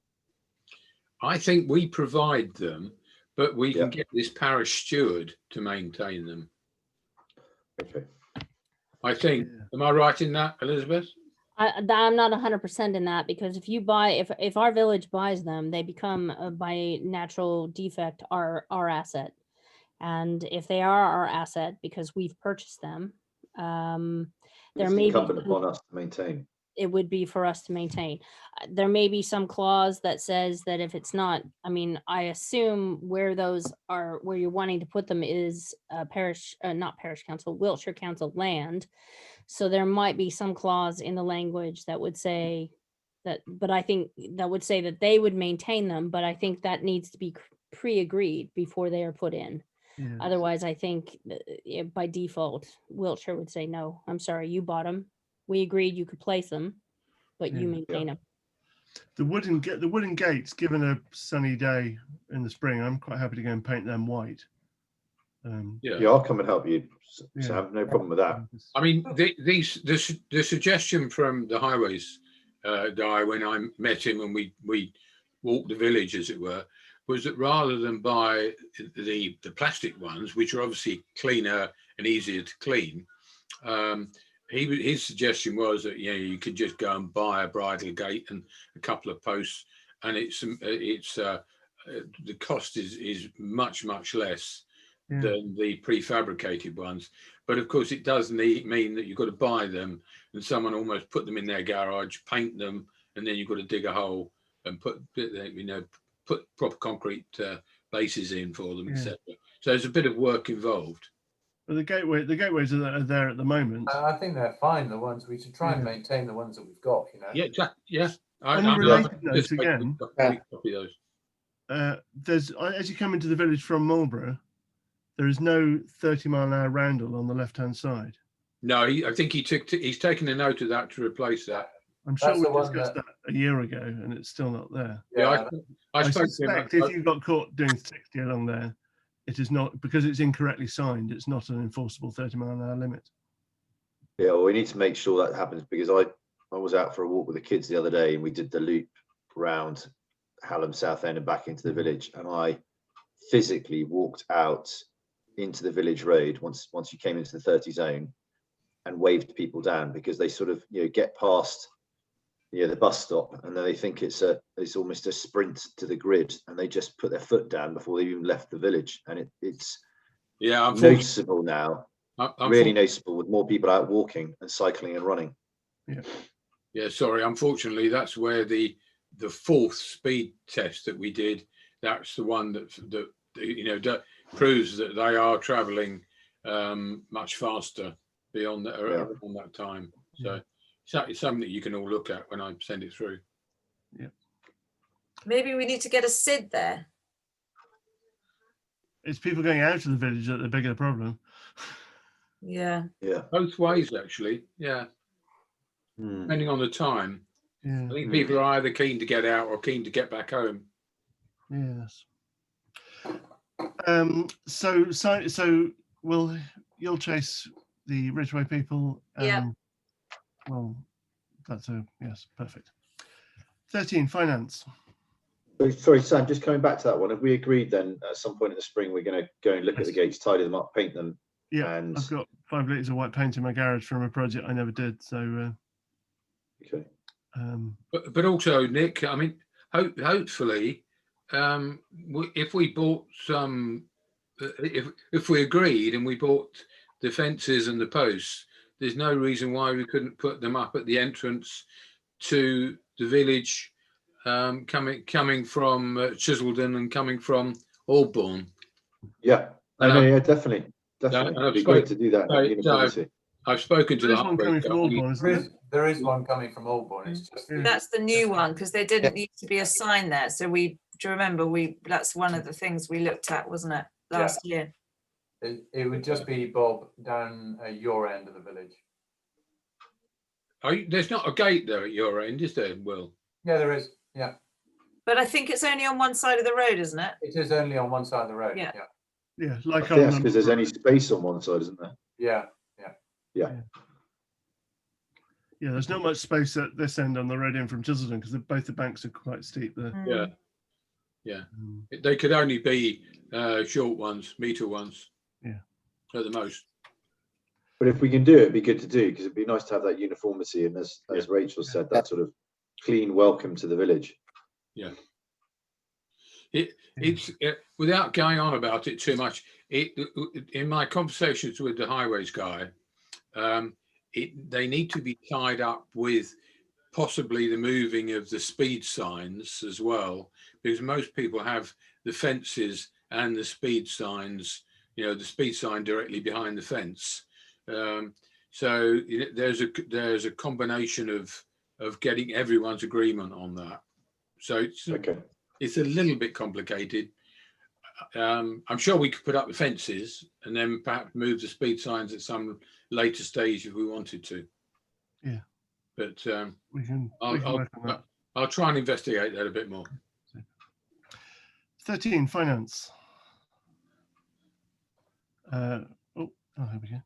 I think we provide them, but we can get this parish steward to maintain them. Okay. I think. Am I right in that, Elizabeth? I'm not 100% in that, because if our village buys them, they become by natural defect our asset, and if they are our asset because we've purchased them, there may be incumbent upon us to maintain. It would be for us to maintain. There may be some clause that says that if it's not, I mean, I assume where you're wanting to put them is parish, not parish council, Wiltshire Council land. So there might be some clause in the language that would say that, but I think that would say that they would maintain them, but I think that needs to be pre-agreed before they are put in. Yeah. Otherwise, I think by default, Wiltshire would say, no, I'm sorry, you bought them. We agreed you could place them, but you maintain them. The wooden gates, given a sunny day in the spring, I'm quite happy to go and paint them white. I'll come and help you. So I have no problem with that. I mean, the suggestion from the highways guy when I met him and we walked the village, as it were, was that rather than buy the plastic ones, which are obviously cleaner and easier to clean, his suggestion was that you could just go and buy a bridle gate and a couple of posts, and the cost is much less than the prefabricated ones. But of course, it does mean that you've got to buy them, and someone almost put them in their garage, paint them, and then you've got to dig a hole and put proper concrete bases in for them, etc. So there's a bit of work involved. But the gateways are there at the moment. I think they're fine. The ones we should try and maintain the ones that we've got. You know. Yeah, exactly. Yeah. On a related note again, there's as you come into the village from Marlborough, there is no 30-mile-an-hour roundel on the left-hand side. No, I think he's taken a note of that to replace that. I'm sure That's we the one discussed that a year ago, and it's still not there. Yeah, I I spoke to him. suspect if you got caught doing 60 along there, it is not, because it's incorrectly signed, it's not an enforceable 30-mile-an-hour limit. Yeah, well, we need to make sure that happens, because I was out for a walk with the kids the other day, and we did the loop round Hallam South End and back into the village, and I physically walked out into the village road once you came into the 30 zone and waved people down, because they sort of, you know, get past the bus stop, and then they think it's almost a sprint to the grid, and they just put their foot down before they even left the village. And it's noticeable now, really noticeable, with more people out walking and cycling and running. Yeah, sorry, unfortunately that's where the fourth speed test that we did, that's the one that you know, that proves that they are traveling much faster beyond that, on that time. So it's something that you can all look at when I send it through. Yeah. Maybe we need to get a SID there. It's people going out of the village that the bigger problem. Yeah. Yeah. Both ways, actually. Yeah. Depending on the time. Yeah. I think people are either keen to get out or keen to get back home. Yes. So you'll chase the Ridgeway people. Yeah. Well, that's a yes, perfect. 13, finance. Sorry, Sam, just coming back to that one. Have we agreed then at some point in the spring we're going to go and look at the gates, tidy them up, paint them? Yeah, and I've got 5 litres of white paint in my garage from a project I never did. So okay. But also, Nick, I mean, hopefully, if we bought some, if we agreed and we bought the fences and the posts, there's no reason why we couldn't put them up at the entrance to the village, coming from Chiseldon and coming from Ogbourne. Yeah, yeah, definitely. It'd be great to do that. I've spoken to one coming from Ogbourne. There is one coming from Ogbourne. It's just That's the new one, because there didn't used to be a sign there. So do you remember, that's one of the things we looked at, wasn't it, last year? It would just be, Bob, down your end of the village. There's not a gate there at your end, is there, Will? Yeah, there is. Yeah. But I think it's only on one side of the road, isn't it? It is only on one side of the road. Yeah. Yeah, like I think that's because there's any space on one side, isn't there? Yeah. Yeah, there's not much space at this end on the road in from Chiseldon, because both the banks are quite steep there. Yeah. They could only be short ones, metre ones. Yeah. At the most. But if we can do it, it'd be good to do, because it'd be nice to have that uniformity, and as Rachel said, that sort of clean welcome to the village. Yeah. It's without going on about it too much. In my conversations with the highways guy, they need to be tied up with possibly the moving of the speed signs as well, because most people have the fences and the speed signs, you know, the speed sign directly behind the fence. So there's a combination of getting everyone's agreement on that. So it's a little bit complicated. I'm sure we could put up the fences and then perhaps move the speed signs at some later stage if we wanted to. Yeah. But we can work on that. I'll try and investigate that a bit more. 13, finance. Here we go.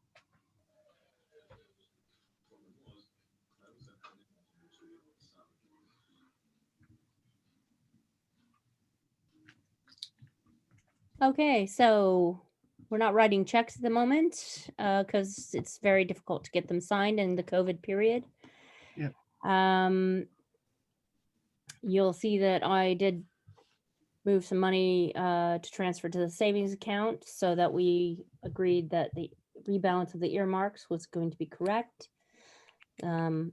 Okay, so we're not writing checks at the moment because it's very difficult to get them signed in the COVID period. Yeah. You'll see that I did move some money to transfer to the savings account, so that we agreed that the rebalance of the earmarks was going to be correct. I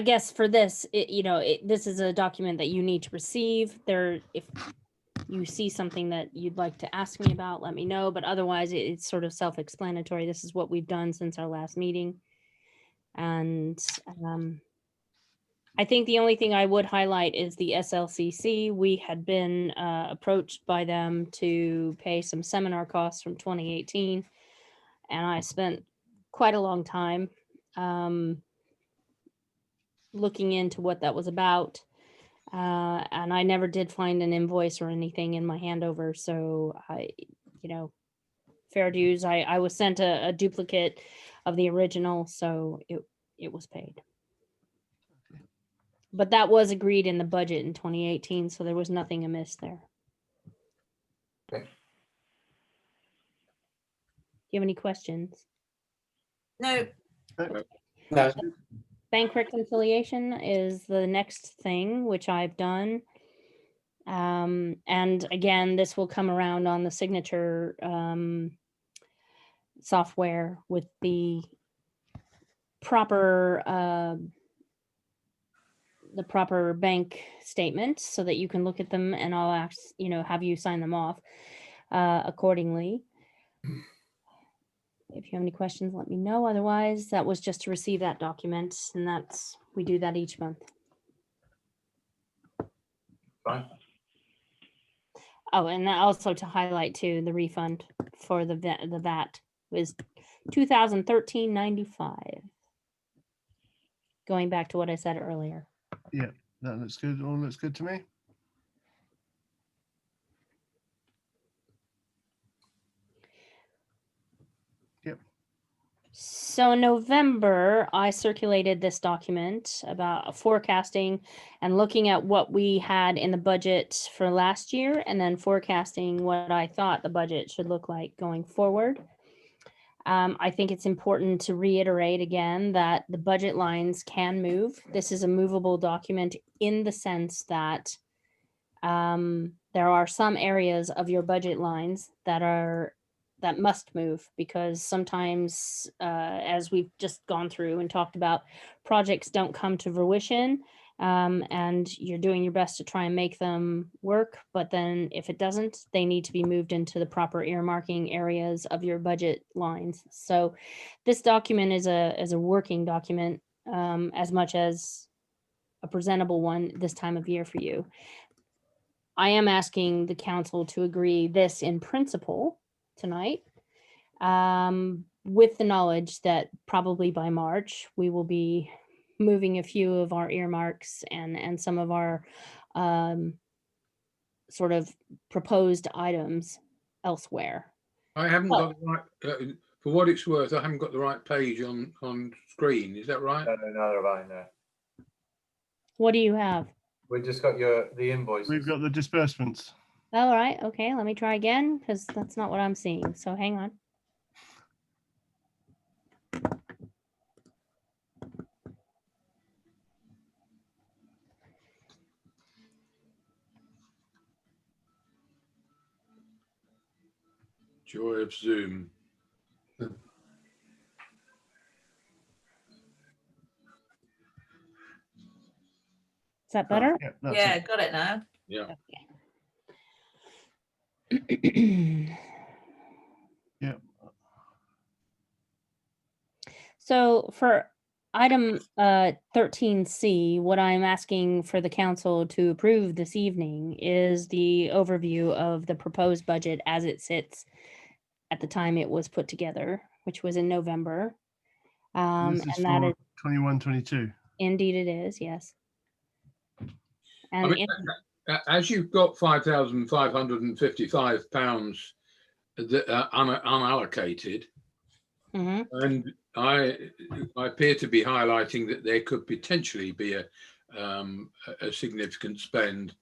guess for this, this is a document that you need to receive. If you see something that you'd like to ask me about, let me know. But otherwise, it's sort of self-explanatory. This is what we've done since our last meeting. And I think the only thing I would highlight is the SLCC. We had been approached by them to pay some seminar costs from 2018. And I spent quite a long time looking into what that was about. And I never did find an invoice or anything in my handover. So fair dues. I was sent a duplicate of the original, so it was paid. But that was agreed in the budget in 2018, so there was nothing amiss there. Okay. Do you have any questions? No, No, Bank reconciliation is the next thing, which I've done. And again, this will come around on the signature software with the proper bank statement so that you can look at them, and I'll ask, have you sign them off accordingly. If you have any questions, let me know. Otherwise, that was just to receive that document, and we do that each month. Fine. Oh, and also to highlight too, the refund for the VAT was $2,013.95. Going back to what I said earlier. Yeah, that looks good. All looks good to me. Yep. So in November, I circulated this document about forecasting and looking at what we had in the budget for last year, and then forecasting what I thought the budget should look like going forward. I think it's important to reiterate again that the budget lines can move. This is a movable document in the sense that there are some areas of your budget lines that must move, because sometimes, as we've just gone through and talked about, projects don't come to fruition, and you're doing your best to try and make them work. But then if it doesn't, they need to be moved into the proper earmarking areas of your budget lines. So this document is a working document, as much as a presentable one this time of year for you. I am asking the council to agree this in principle tonight, with the knowledge that probably by March, we will be moving a few of our earmarks and some of our sort of proposed items elsewhere. I haven't got the right, for what it's worth, I haven't got the right page on screen. Is that right? No, neither have I. No. What do you have? We've just got the invoices. We've got the disbursements. All right. Okay. Let me try again, because that's not what I'm seeing. So hang on. Joy of Zoom. Is that better? Yeah, that's yeah, it. got it now. Yeah. Yeah. So for item 13C, what I'm asking for the council to approve this evening is the overview of the proposed budget as it sits at the time it was put together, which was in November. This is for 21-22. Indeed it is, yes. I And mean, as you've got £5,555 that are unallocated, and I appear to be highlighting that there could potentially be a significant spend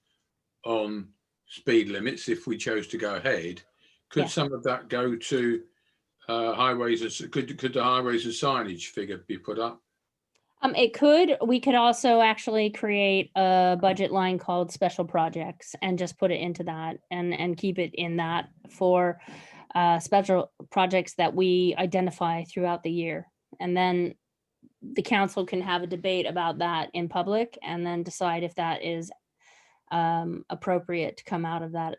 on speed limits if we chose to go ahead. Could Yes. some of that go to highways? Could the highways and signage figure be put up? it could. We could also actually create a budget line called special projects and just put it into that and keep it in that for special projects that we identify throughout the year. And then the council can have a debate about that in public and then decide if that is appropriate to come out of that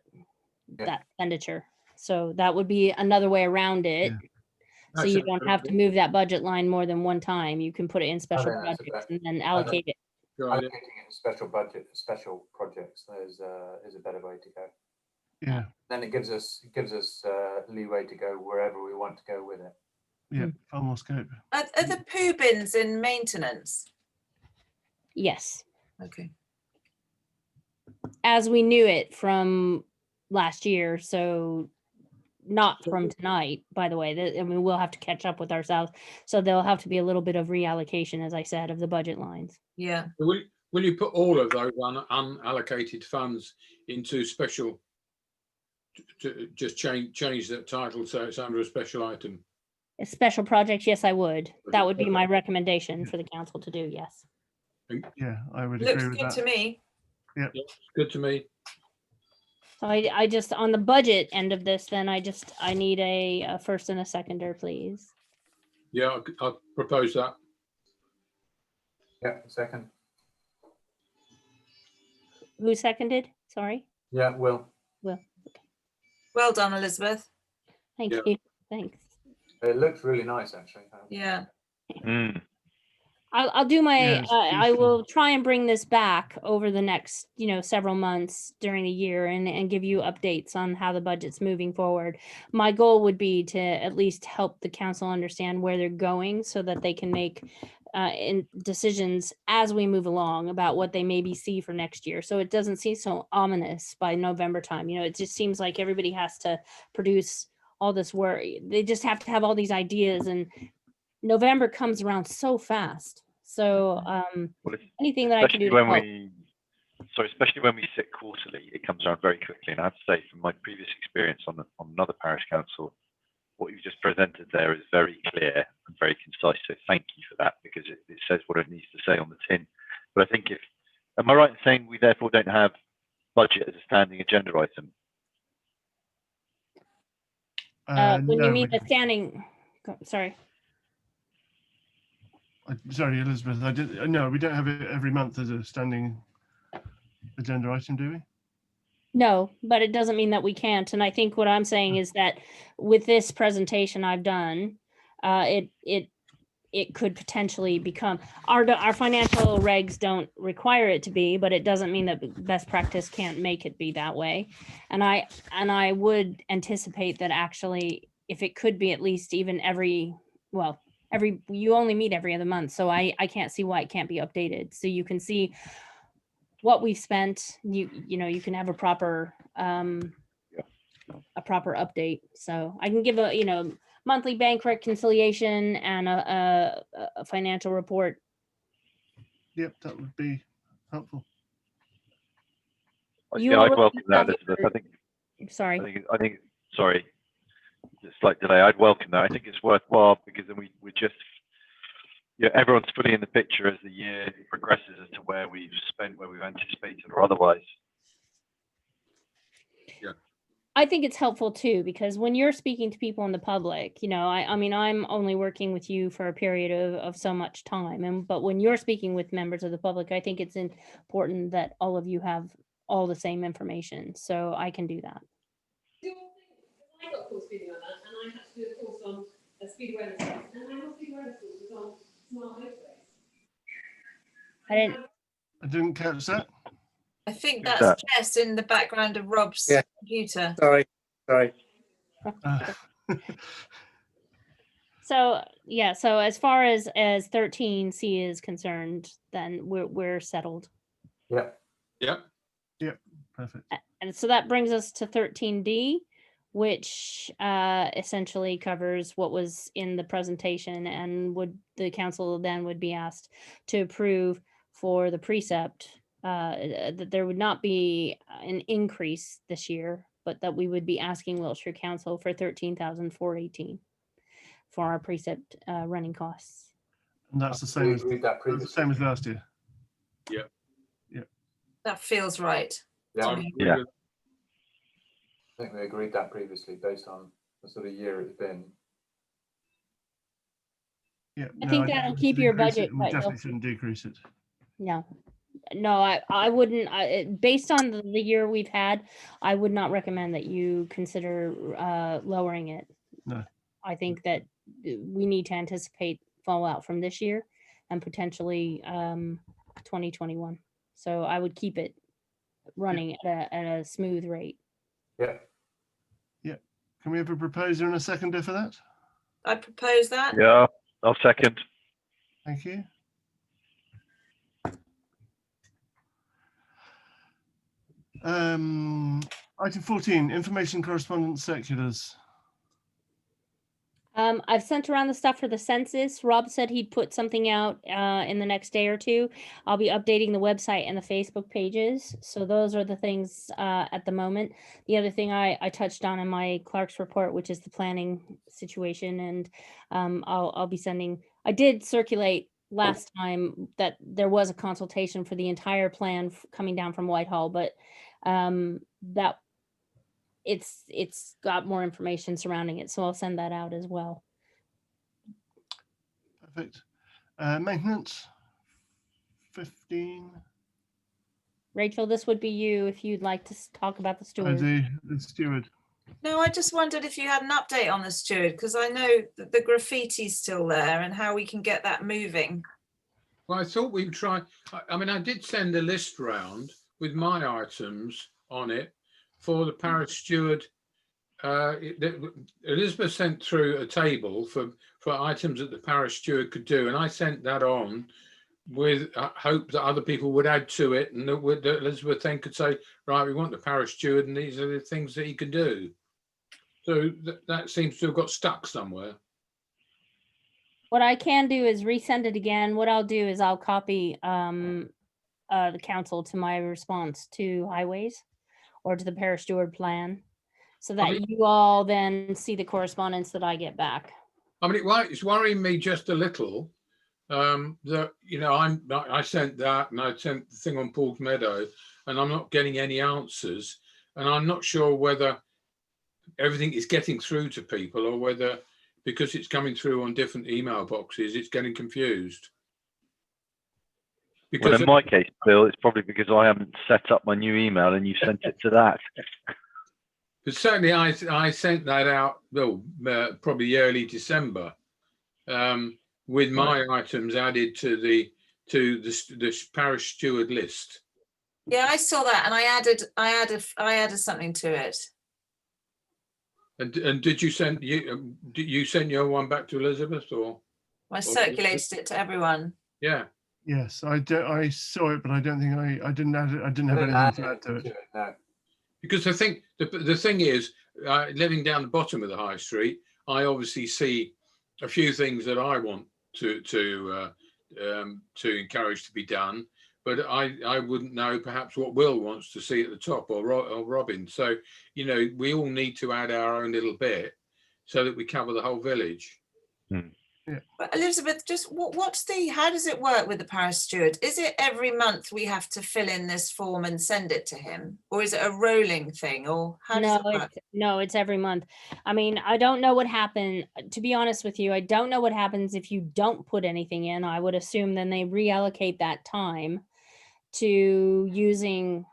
expenditure. So that would be another way around it. Yeah. So you don't have to move that budget line more than one time. You can put it in special projects and then allocate it. Allocating it in special projects is a better way to go. Yeah. Then it gives us leeway to go wherever we want to go with it. Yeah, far more scope. Are the poo bins in maintenance? Yes, Okay. as we knew it from last year. So not from tonight, by the way. I mean, we'll have to catch up with ourselves. So there'll have to be a little bit of reallocation, as I said, of the budget lines. Yeah. Will you put all of those unallocated funds into special, to just change that title so it's under a special item? A special projects, yes, I would. That would be my recommendation for the council to do, yes. Yeah, I would Looks agree with good that. to me. Yeah, good to me. So I just, on the budget end of this, then I need a first and a seconder, please. Yeah, I propose that. Yeah, second. Who seconded? Sorry. Yeah, Will. Will. Well done, Elizabeth. Thank Yeah. you. Thanks. It looks really nice, actually. Yeah. I'll do my, Yeah, it's I will beautiful. try and bring this back over the next, several months during the year and give you updates on how the budget's moving forward. My goal would be to at least help the council understand where they're going so that they can make decisions as we move along about what they maybe see for next year. So it doesn't seem so ominous by November time. It just seems like everybody has to produce all this work. They just have to have all these ideas, and November comes around so fast. So anything that I can do to help. Especially when we sit quarterly, it comes around very quickly. And I have to say, from my previous experience on another parish council, what you've just presented there is very clear and very concise. So thank you for that, because it says what it needs to say on the tin. But I think am I right in saying we therefore don't have budget as a standing agenda item? When No, you mean the standing, sorry. Sorry, Elizabeth. No, we don't have it every month as a standing agenda item, do we? No, but it doesn't mean that we can't. And I think what I'm saying is that with this presentation I've done, it could potentially become, our financial regs don't require it to be, but it doesn't mean that best practice can't make it be that way. And I would anticipate that actually, if it could be at least even you only meet every other month. So I can't see why it can't be updated. So you can see what we've spent. You can have a proper update. So I can give a monthly bank reconciliation and a financial report. Yep, that would be helpful. You I'd already welcome that, have Elizabeth. Sorry. I think. Sorry, slight delay. I'd welcome that. I think it's worthwhile, because then we just, everyone's fully in the picture as the year progresses as to where we've spent, where we've anticipated, or otherwise. Yeah. I think it's helpful too, because when you're speaking to people in the public, I mean, I'm only working with you for a period of so much time. But when you're speaking with members of the public, I think it's important that all of you have all the same information. So I can do that. I got a course video on that, and I had to do a course on speed awareness, and I know speed awareness was on smart motorways. I didn't catch that. I think that's Jess in the background of Rob's computer. Sorry. So as far as 13C is concerned, then we're settled. Yep. Perfect. And so that brings us to 13D, which essentially covers what was in the presentation, and the council then would be asked to approve for the precept that there would not be an increase this year, but that we would be asking Wiltshire Council for $13,418 for our precept running costs. And that's the same as last year. Yeah. That feels right. I think we agreed that previously based on the sort of year it's been. Yeah, I think that'll keep your budget. We definitely shouldn't decrease it. No, I wouldn't. Based on the year we've had, I would not recommend that you consider lowering it. No. I think that we need to anticipate fallout from this year and potentially 2021. So I would keep it running at a smooth rate. Yeah. Can we have a proposer and a seconder for that? I propose that. Yeah, I'll second. Thank you. Item 14, information correspondence circulars. I've sent around the stuff for the census. Rob said he'd put something out in the next day or two. I'll be updating the website and the Facebook pages. So those are the things at the moment. The other thing I touched on in my clerk's report, which is the planning situation, and I'll be sending. I did circulate last time that there was a consultation for the entire plan coming down from Whitehall, but that it's got more information surrounding it, so I'll send that out as well. Perfect. Maintenance 15. Rachel, this would be you if you'd like to talk about the steward. The steward. No, I just wondered if you had an update on the steward, because I know that the graffiti's still there and how we can get that moving. Well, I thought we'd try. I mean, I did send a list round with my items on it for the parish steward. Elizabeth sent through a table for items that the parish steward could do, and I sent that on with hope that other people would add to it, and that Elizabeth then could say, right, we want the parish steward, and these are the things that he can do. So that seems to have got stuck somewhere. What I can do is resend it again. What I'll do is I'll copy the council to my response to highways or to the parish steward plan, so that you all then see the correspondence that I get back. I mean, it's worrying me just a little that, you know, I sent that, and I sent the thing on Paul's Meadow, and I'm not getting any answers, and I'm not sure whether everything is getting through to people, or whether because it's coming through on different email boxes, it's getting confused. Because well, in my case, Bill, it's probably because I haven't set up my new email and you sent it to that. But certainly I sent that out, well, probably early December, with my items added to the parish steward list. Yeah, I saw that, and I added something to it. And did you send you send your one back to Elizabeth, or? I circulated it to everyone. Yeah. Yes, I saw it, but I don't think I didn't add it. I didn't have anything to add to it. No. Because I think the thing is, living down the bottom of the high street, I obviously see a few things that I want to encourage to be done, but I wouldn't know perhaps what Will wants to see at the top, or Robin. So, you know, we all need to add our own little bit so that we cover the whole village. Yeah. But Elizabeth, just how does it work with the parish steward? Is it every month we have to fill in this form and send it to him, or is it a rolling thing, or how does it work? No, it's every month. I mean, I don't know what happened. To be honest with you, I don't know what happens if you don't put anything in. I would assume then they reallocate that time to using,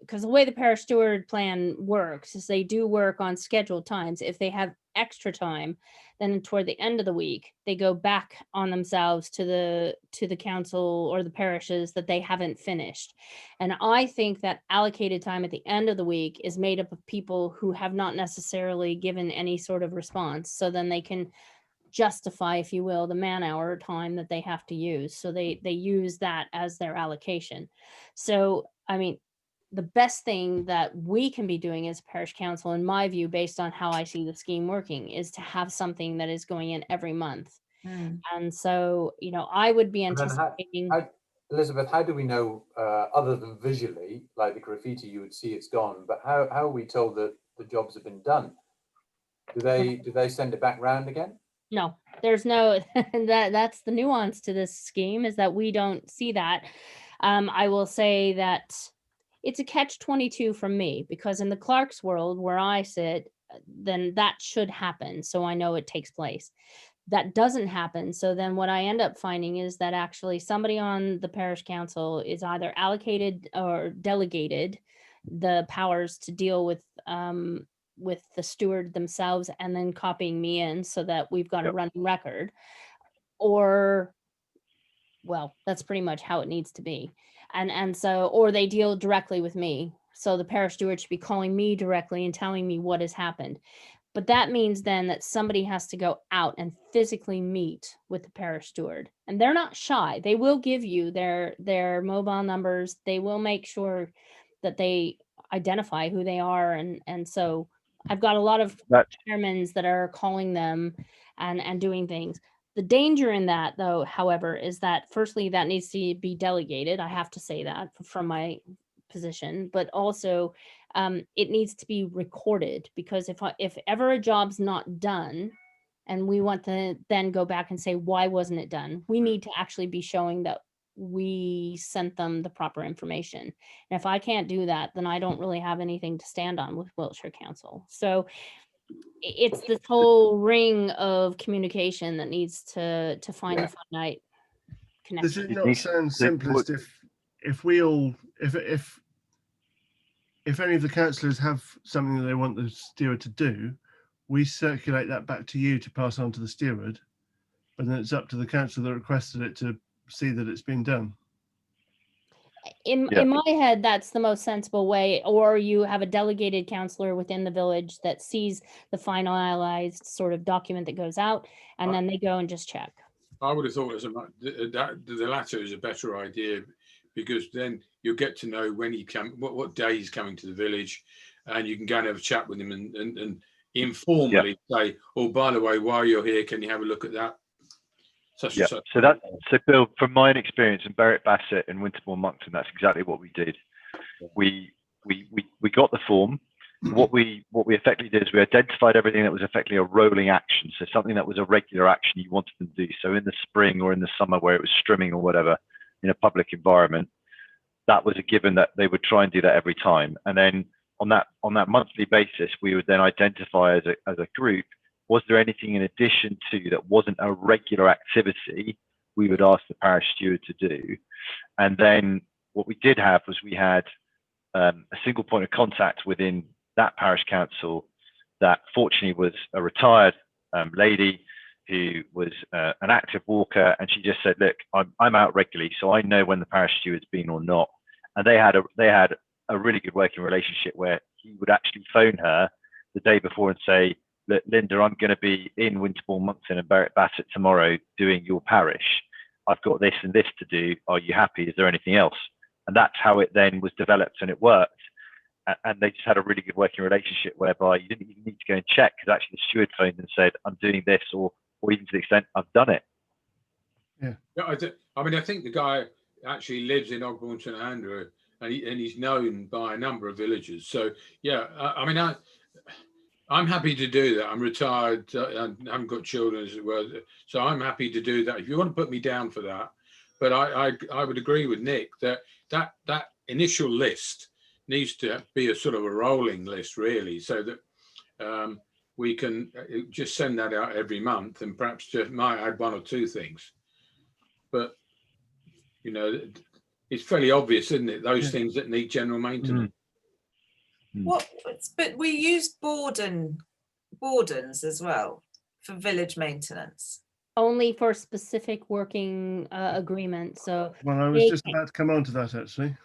because the way the parish steward plan works is they do work on scheduled times. If they have extra time, then toward the end of the week, they go back on themselves to the council or the parishes that they haven't finished. And I think that allocated time at the end of the week is made up of people who have not necessarily given any sort of response. So then they can justify, if you will, the man-hour time that they have to use. So they use that as their allocation. So, I mean, the best thing that we can be doing as parish council, in my view, based on how I see the scheme working, is to have something that is going in every month. And so, you know, I would be anticipating. Elizabeth, how do we know, other than visually, like the graffiti, you would see it's gone, but how are we told that the jobs have been done? Do they send it back round again? No, there's no, that's the nuance to this scheme, is that we don't see that. I will say that it's a catch-22 from me, because in the Clark's world where I sit, then that should happen. So I know it takes place. That doesn't happen. So then what I end up finding is that actually somebody on the parish council is either allocated or delegated the powers to deal with the steward themselves, and then copying me in so that we've got a running record, or, well, that's pretty much how it needs to be. And so, or they deal directly with me. So the parish steward should be calling me directly and telling me what has happened. But that means then that somebody has to go out and physically meet with the parish steward. And they're not shy. They will give you their mobile numbers. They will make sure that they identify who they are. And so I've got a lot of chairmans that are calling them and doing things. The danger in that, though, however, is that firstly, that needs to be delegated. I have to say that from my position, but also it needs to be recorded, because if ever a job's not done and we want to then go back and say, why wasn't it done? We need to actually be showing that we sent them the proper information. And if I can't do that, then I don't really have anything to stand on with Wiltshire Council. So it's this whole ring of communication that needs to find the finite Does connection. it not sound simplest if we all, if any of the councillors have something that they want the steward to do, we circulate that back to you to pass on to the steward, and then it's up to the council that requested it to see that it's been done? In my head, that's the most sensible way. Or you have a delegated councillor within the village that sees the finalized sort of document that goes out, and then they go and just check. I would have thought the latter is a better idea, because then you'll get to know when he what day he's coming to the village, and you can go and have a chat with him and informally say, oh, by the way, while you're here, can you have a look at that? So Bill, from my experience in Berwick Bassett and Winterbourne Moncton, that's exactly what we did. We got the form. What we effectively did is we identified everything that was effectively a rolling action, so something that was a regular action you wanted them to do. So in the spring or in the summer where it was strimming or whatever in a public environment, that was a given that they would try and do that every time. And then on that monthly basis, we would then identify as a group, was there anything in addition to that wasn't a regular activity we would ask the parish steward to do. And then what we did have was we had a single point of contact within that parish council that fortunately was a retired lady who was an active walker, and she just said, look, I'm out regularly, so I know when the parish steward's been or not. And they had a really good working relationship where he would actually phone her the day before and say, look, Linda, I'm going to be in Winterbourne Moncton and Berwick Bassett tomorrow doing your parish. I've got this and this to do. Are you happy? Is there anything else? And that's how it then was developed, and it worked. And they just had a really good working relationship whereby you didn't even need to go and check, because actually the steward phoned and said, I'm doing this, or even to the extent I've done it. Yeah. I mean, I think the guy actually lives in Ogbourne St Andrew, and he's known by a number of villagers. So yeah, I mean, I'm happy to do that. I'm retired and haven't got children as well, so I'm happy to do that. If you want to put me down for that, but I would agree with Nick that initial list needs to be a sort of a rolling list, really, so that we can just send that out every month, and perhaps just might add one or two things. But you know, it's fairly obvious, isn't it? Those things that need general maintenance. But we used Bordens as well for village maintenance. Only for specific working agreements. So well, I was just about to come on to that actually.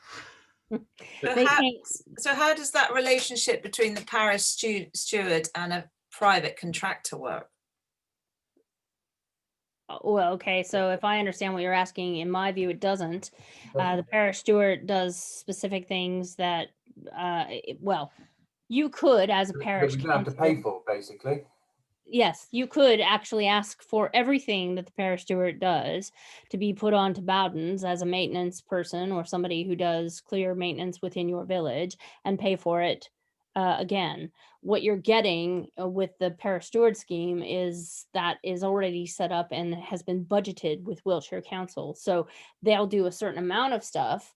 So how does that relationship between the parish steward and a private contractor work? Well, okay, so if I understand what you're asking, in my view, it doesn't. The parish steward does specific things that, well, you could, as a parish you don't have to pay for, basically. Yes, you could actually ask for everything that the parish steward does to be put onto Bowden's as a maintenance person or somebody who does clear maintenance within your village, and pay for it again. What you're getting with the parish steward scheme is that is already set up and has been budgeted with Wiltshire Council. So they'll do a certain amount of stuff.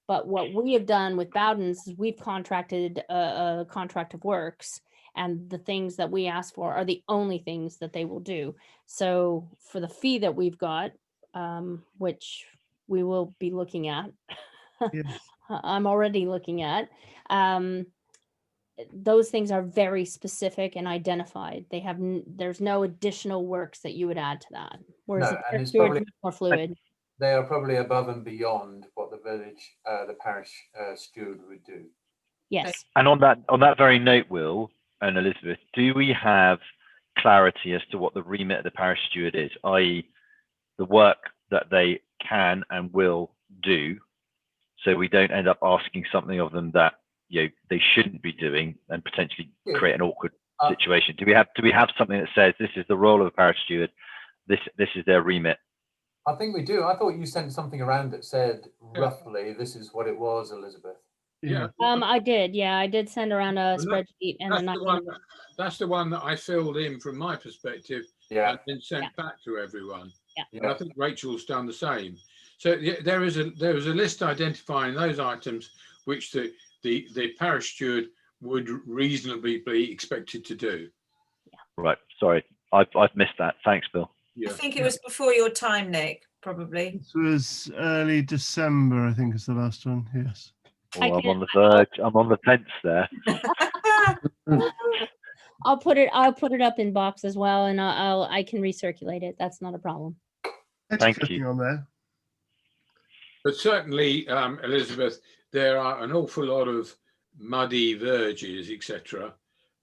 But what we have done with Bowden's is we've contracted a contract of works, and the things that we ask for are the only things that they will do. So for the fee that we've got, which we will be looking at, Yes. I'm already looking at, those things are very specific and identified. They have there's no additional works that you would add to that. Whereas No, and it's steward's probably much more fluid. They are probably above and beyond what the village, the parish steward would do. Yes. And on that very note, Will and Elizabeth, do we have clarity as to what the remit of the parish steward is, i.e. the work that they can and will do? so we don't end up asking something of them that they shouldn't be doing and potentially create an awkward situation? Do we have something that says this is the role of a parish steward, this is their remit? I think we do. I thought you sent something around that said roughly this is what it was, Elizabeth. Yeah. I did. Yeah, I did send around a spreadsheet, and that's the one that I filled in from my perspective, and then sent back to everyone. Yeah. And I think Rachel's done the same. So there is a list identifying those items which the parish steward would reasonably be expected to do. Right. Sorry, I've missed that. Thanks, Bill. I think it was before your time, Nick, probably. This was early December, I think is the last one. Yes. Oh, I'm on the verge. I'm on the fence there. I'll put it up in box as well, and I can recirculate it. That's not a problem. Thank you. On there. But certainly, Elizabeth, there are an awful lot of muddy verges, etc.,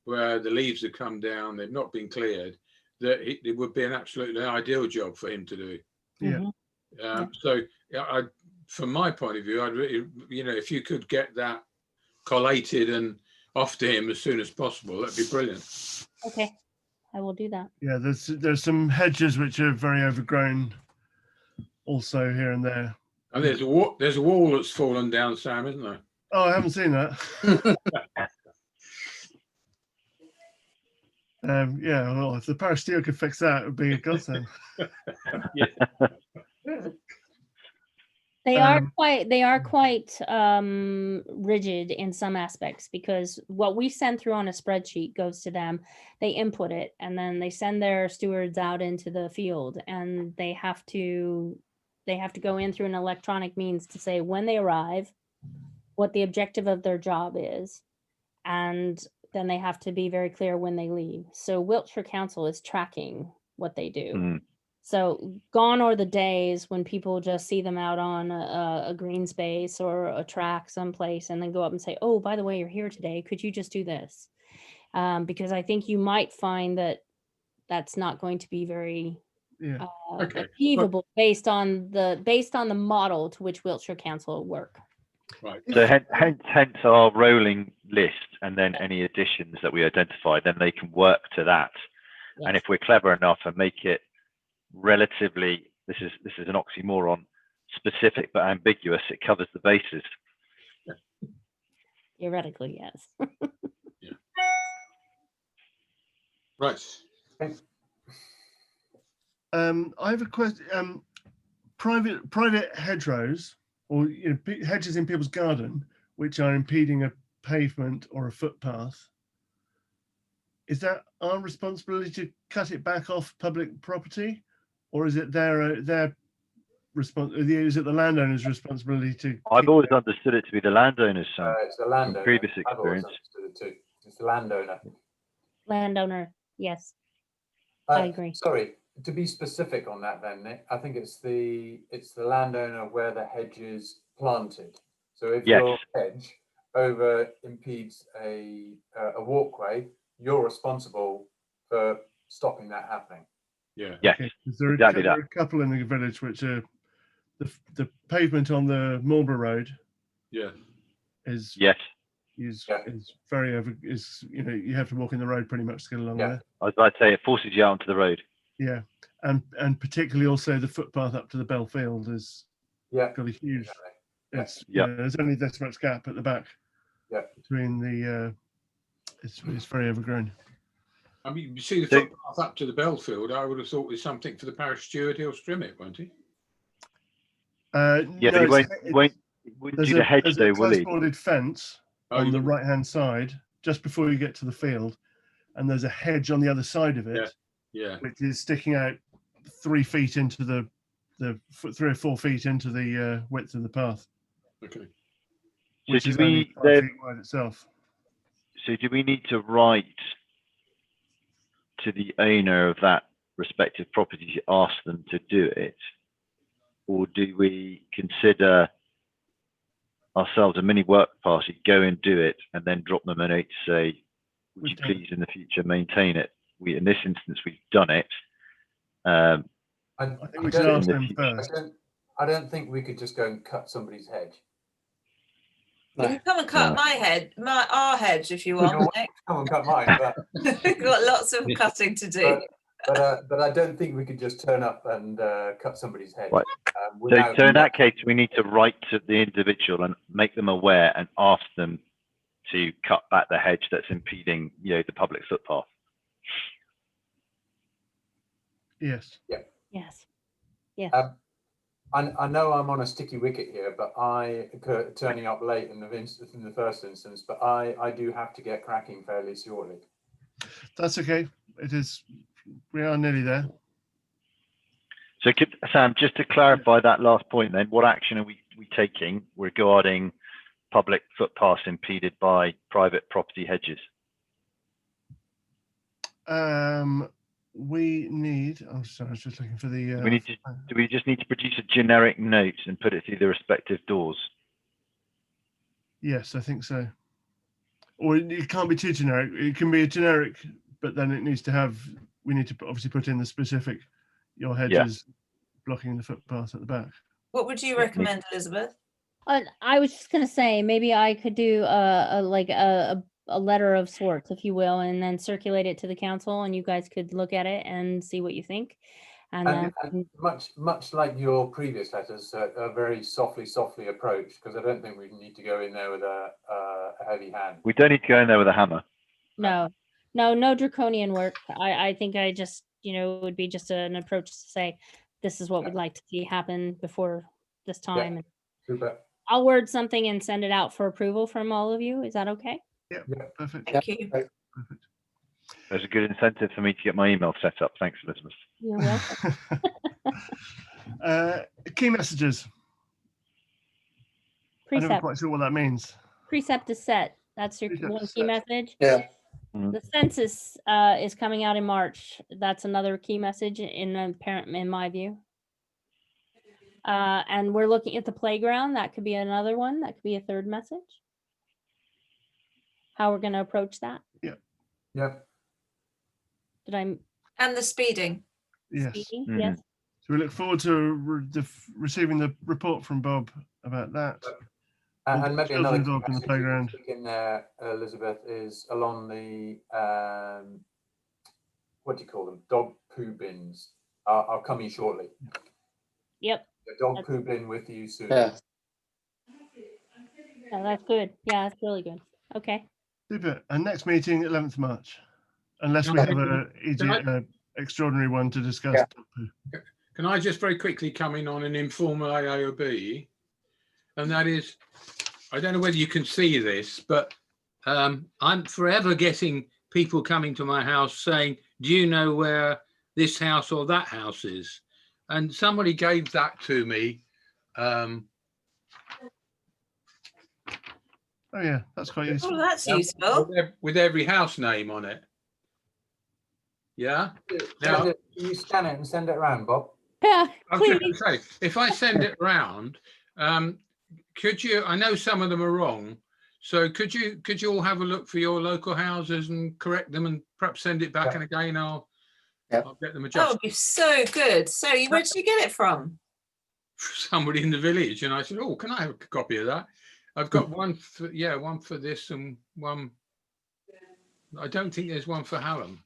where the leaves have come down, they've not been cleared, that it would be an absolutely ideal job for him to do. Yeah. So from my point of view, I'd really, if you could get that collated and off to him as soon as possible, that'd be brilliant. Okay, I will do that. Yeah, there's some hedges which are very overgrown also here and there. And there's a wall that's fallen down, Sam, isn't there? Oh, I haven't seen that. Yeah, well, if the parish steward could fix that, it would be a godsend. They are quite rigid in some aspects, because what we send through on a spreadsheet goes to them, they input it, and then they send their stewards out into the field, and they have to go in through an electronic means to say when they arrive, what the objective of their job is, and then they have to be very clear when they leave. So Wiltshire Council is tracking what they do. So gone are the days when people just see them out on a green space or a track someplace and then go up and say, oh, by the way, you're here today. Could you just do this? Because I think you might find that that's not going to be very achievable based on the model to which Wiltshire Council work. Right. So hence our rolling list, and then any additions that we identify, then they can work to that. Yes. And if we're clever enough and make it relatively, this is an oxymoron, specific but ambiguous, it covers the bases. Theoretically, yes. Right. I have a question. Private hedgerows, or hedges in people's garden, which are impeding a pavement or a footpath. Is that our responsibility to cut it back off public property, or is it their responsibility? Is it the landowner's responsibility to? I've always understood it to be the landowner's. It's the landowner. Previous I've always experience. understood it too. It's the landowner. Landowner, yes. I agree. Sorry, to be specific on that then, Nick, I think it's the landowner where the hedge is planted. So if your hedge impedes a walkway, you're responsible for stopping that happening. Yeah. Yes. Okay. There are a couple in the village which are the pavement on the Marlborough Road. Yeah. Is very you have to walk in the road pretty much to get along there. I'd say it forces you out onto the road. Yeah, and particularly also the footpath up to the Bell Field is got a huge. It's there's only this much gap at the back. Yeah. Between the it's very overgrown. I mean, you see the footpath up to the Bellfield, I would have thought was something for the parish steward. He'll trim it, won't he? But he won't do the hedge though, will he? There's a fence on the right-hand side, just before you get to the field, and there's a hedge on the other side of it, which is sticking out 3 feet into the 3 or 4 feet into the width of the path. Okay. Which is only 5 feet wide itself. So do we need to write to the owner of that respective property to ask them to do it, or do we consider ourselves a mini work party, go and do it, and then drop them a note to say, would you please in the future maintain it? In this instance, we've done it. I think we should ask them first. I don't think we could just go and cut somebody's hedge. You can come and cut our hedge if you want, Nick. Come and cut mine, but We've got lots of cutting to do. but I don't think we could just turn up and cut somebody's head. Right. So in that case, we need to write to the individual and make them aware and ask them to cut back the hedge that's impeding, the public footpath. Yes. Yeah. Yes. Yes. I know I'm on a sticky wicket here, but turning up late in the first instance, but I do have to get cracking fairly shortly. That's okay. It is. We are nearly there. So Sam, just to clarify that last point then, what action are we taking regarding public footpaths impeded by private property hedges? We need. I'm sorry, I was just looking for the. Do we just need to produce a generic note and put it through the respective doors? Yes, I think so. Or it can't be too generic. It can be a generic, but then it needs to have. We need to obviously put in the specific. Your hedges blocking the footpath at the back. What would you recommend, Elizabeth? I was just gonna say maybe I could do a letter of sorts, if you will, and then circulate it to the council, and you guys could look at it and see what you think. And much like your previous letters, a very softly approach, because I don't think we need to go in there with a heavy hand. We don't need to go in there with a hammer. No draconian work. I think I just, it would be just an approach to say, this is what we'd like to see happen before this time. Yeah. Super. I'll word something and send it out for approval from all of you. Is that okay? Yeah, perfect. Thank you. Perfect. There's a good incentive for me to get my email set up. Thanks, Elizabeth. You're welcome. Key messages. I'm never Precept. quite sure what that means. Precept is set. That's your Precept one is key set. message. Yeah. The census is coming out in March. That's another key message in my view. And we're looking at the playground. That could be another one. That could be a third message. How we're going to approach that. Yeah. And the speeding. Yes. Speeding? Yes. So we look forward to receiving the report from Bob about that. And maybe another involved in the playground in there, Elizabeth, is along the what do you call them? Dog poo bins are coming shortly. Yep. The dog poo bin with you soon. Yeah. Oh, that's good. Yeah, that's really good. Okay. Super. And next meeting, 11th of March, unless we have a extraordinary one to discuss. Yeah. Can I just very quickly come in on an informal AOB? And that is, I don't know whether you can see this, but I'm forever getting people coming to my house saying, do you know where this house or that house is? And somebody gave that to me. Oh yeah, that's quite useful. Oh, that's useful. With every house name on it. Yeah. Now, can you scan it and send it around, Bob? Yeah. I was just going to say, if I send it around, could you? I know some of them are wrong, so could you all have a look for your local houses and correct them, and perhaps send it back, and again I'll get them adjusted. That would be so good. So, where did you get it from? Somebody in the village, and I said, "Oh, can I have a copy of that?" I've got one for this and one. I don't think there's one for Hallam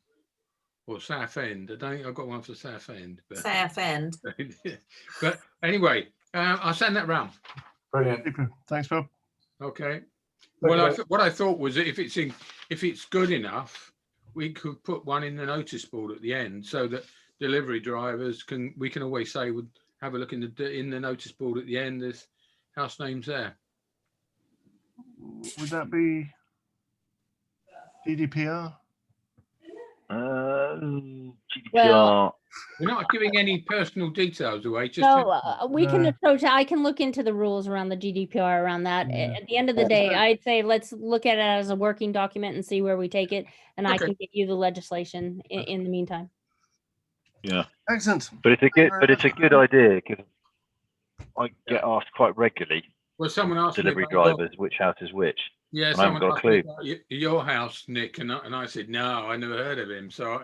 or Southend. I don't think I've got one for Southend. But Southend. But anyway, I'll send that round. Brilliant. Thanks, Bob. Okay. Well, what I thought was that if it's good enough, we could put one in the notice board at the end, so that delivery drivers we can always say, would have a look in the notice board at the end. There's house names there. Would that be GDPR? GDPR. Well, we're not giving any personal details away. Just we can approach. I can look into the rules around the GDPR around that. Yeah. At the end of the day, I'd say let's look at it as a working document and see where we take it. And I can get you the legislation in the meantime. Yeah. Excellent. But it's a good idea, because I get asked quite regularly. Well, someone asked delivery drivers which house is which. Yeah, and I haven't got a clue. Your house, Nick, and I said no, I never heard of him. So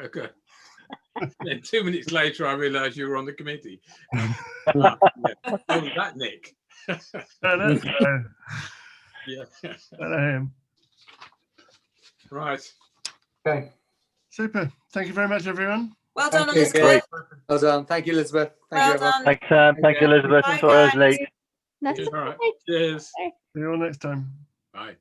then 2 minutes later, I realised you were on the committee. Oh, that Nick. Yeah. Right. Okay. Super. Thank you very much, everyone. Well done, Thank you. Elizabeth. Well done. Thank you, Elizabeth. Thank Well you, everyone. done. Thanks, Sam. Thank you, Elizabeth. Bye, Sorry I was guys. late. That's All right. okay. Cheers. See you all next time. Bye.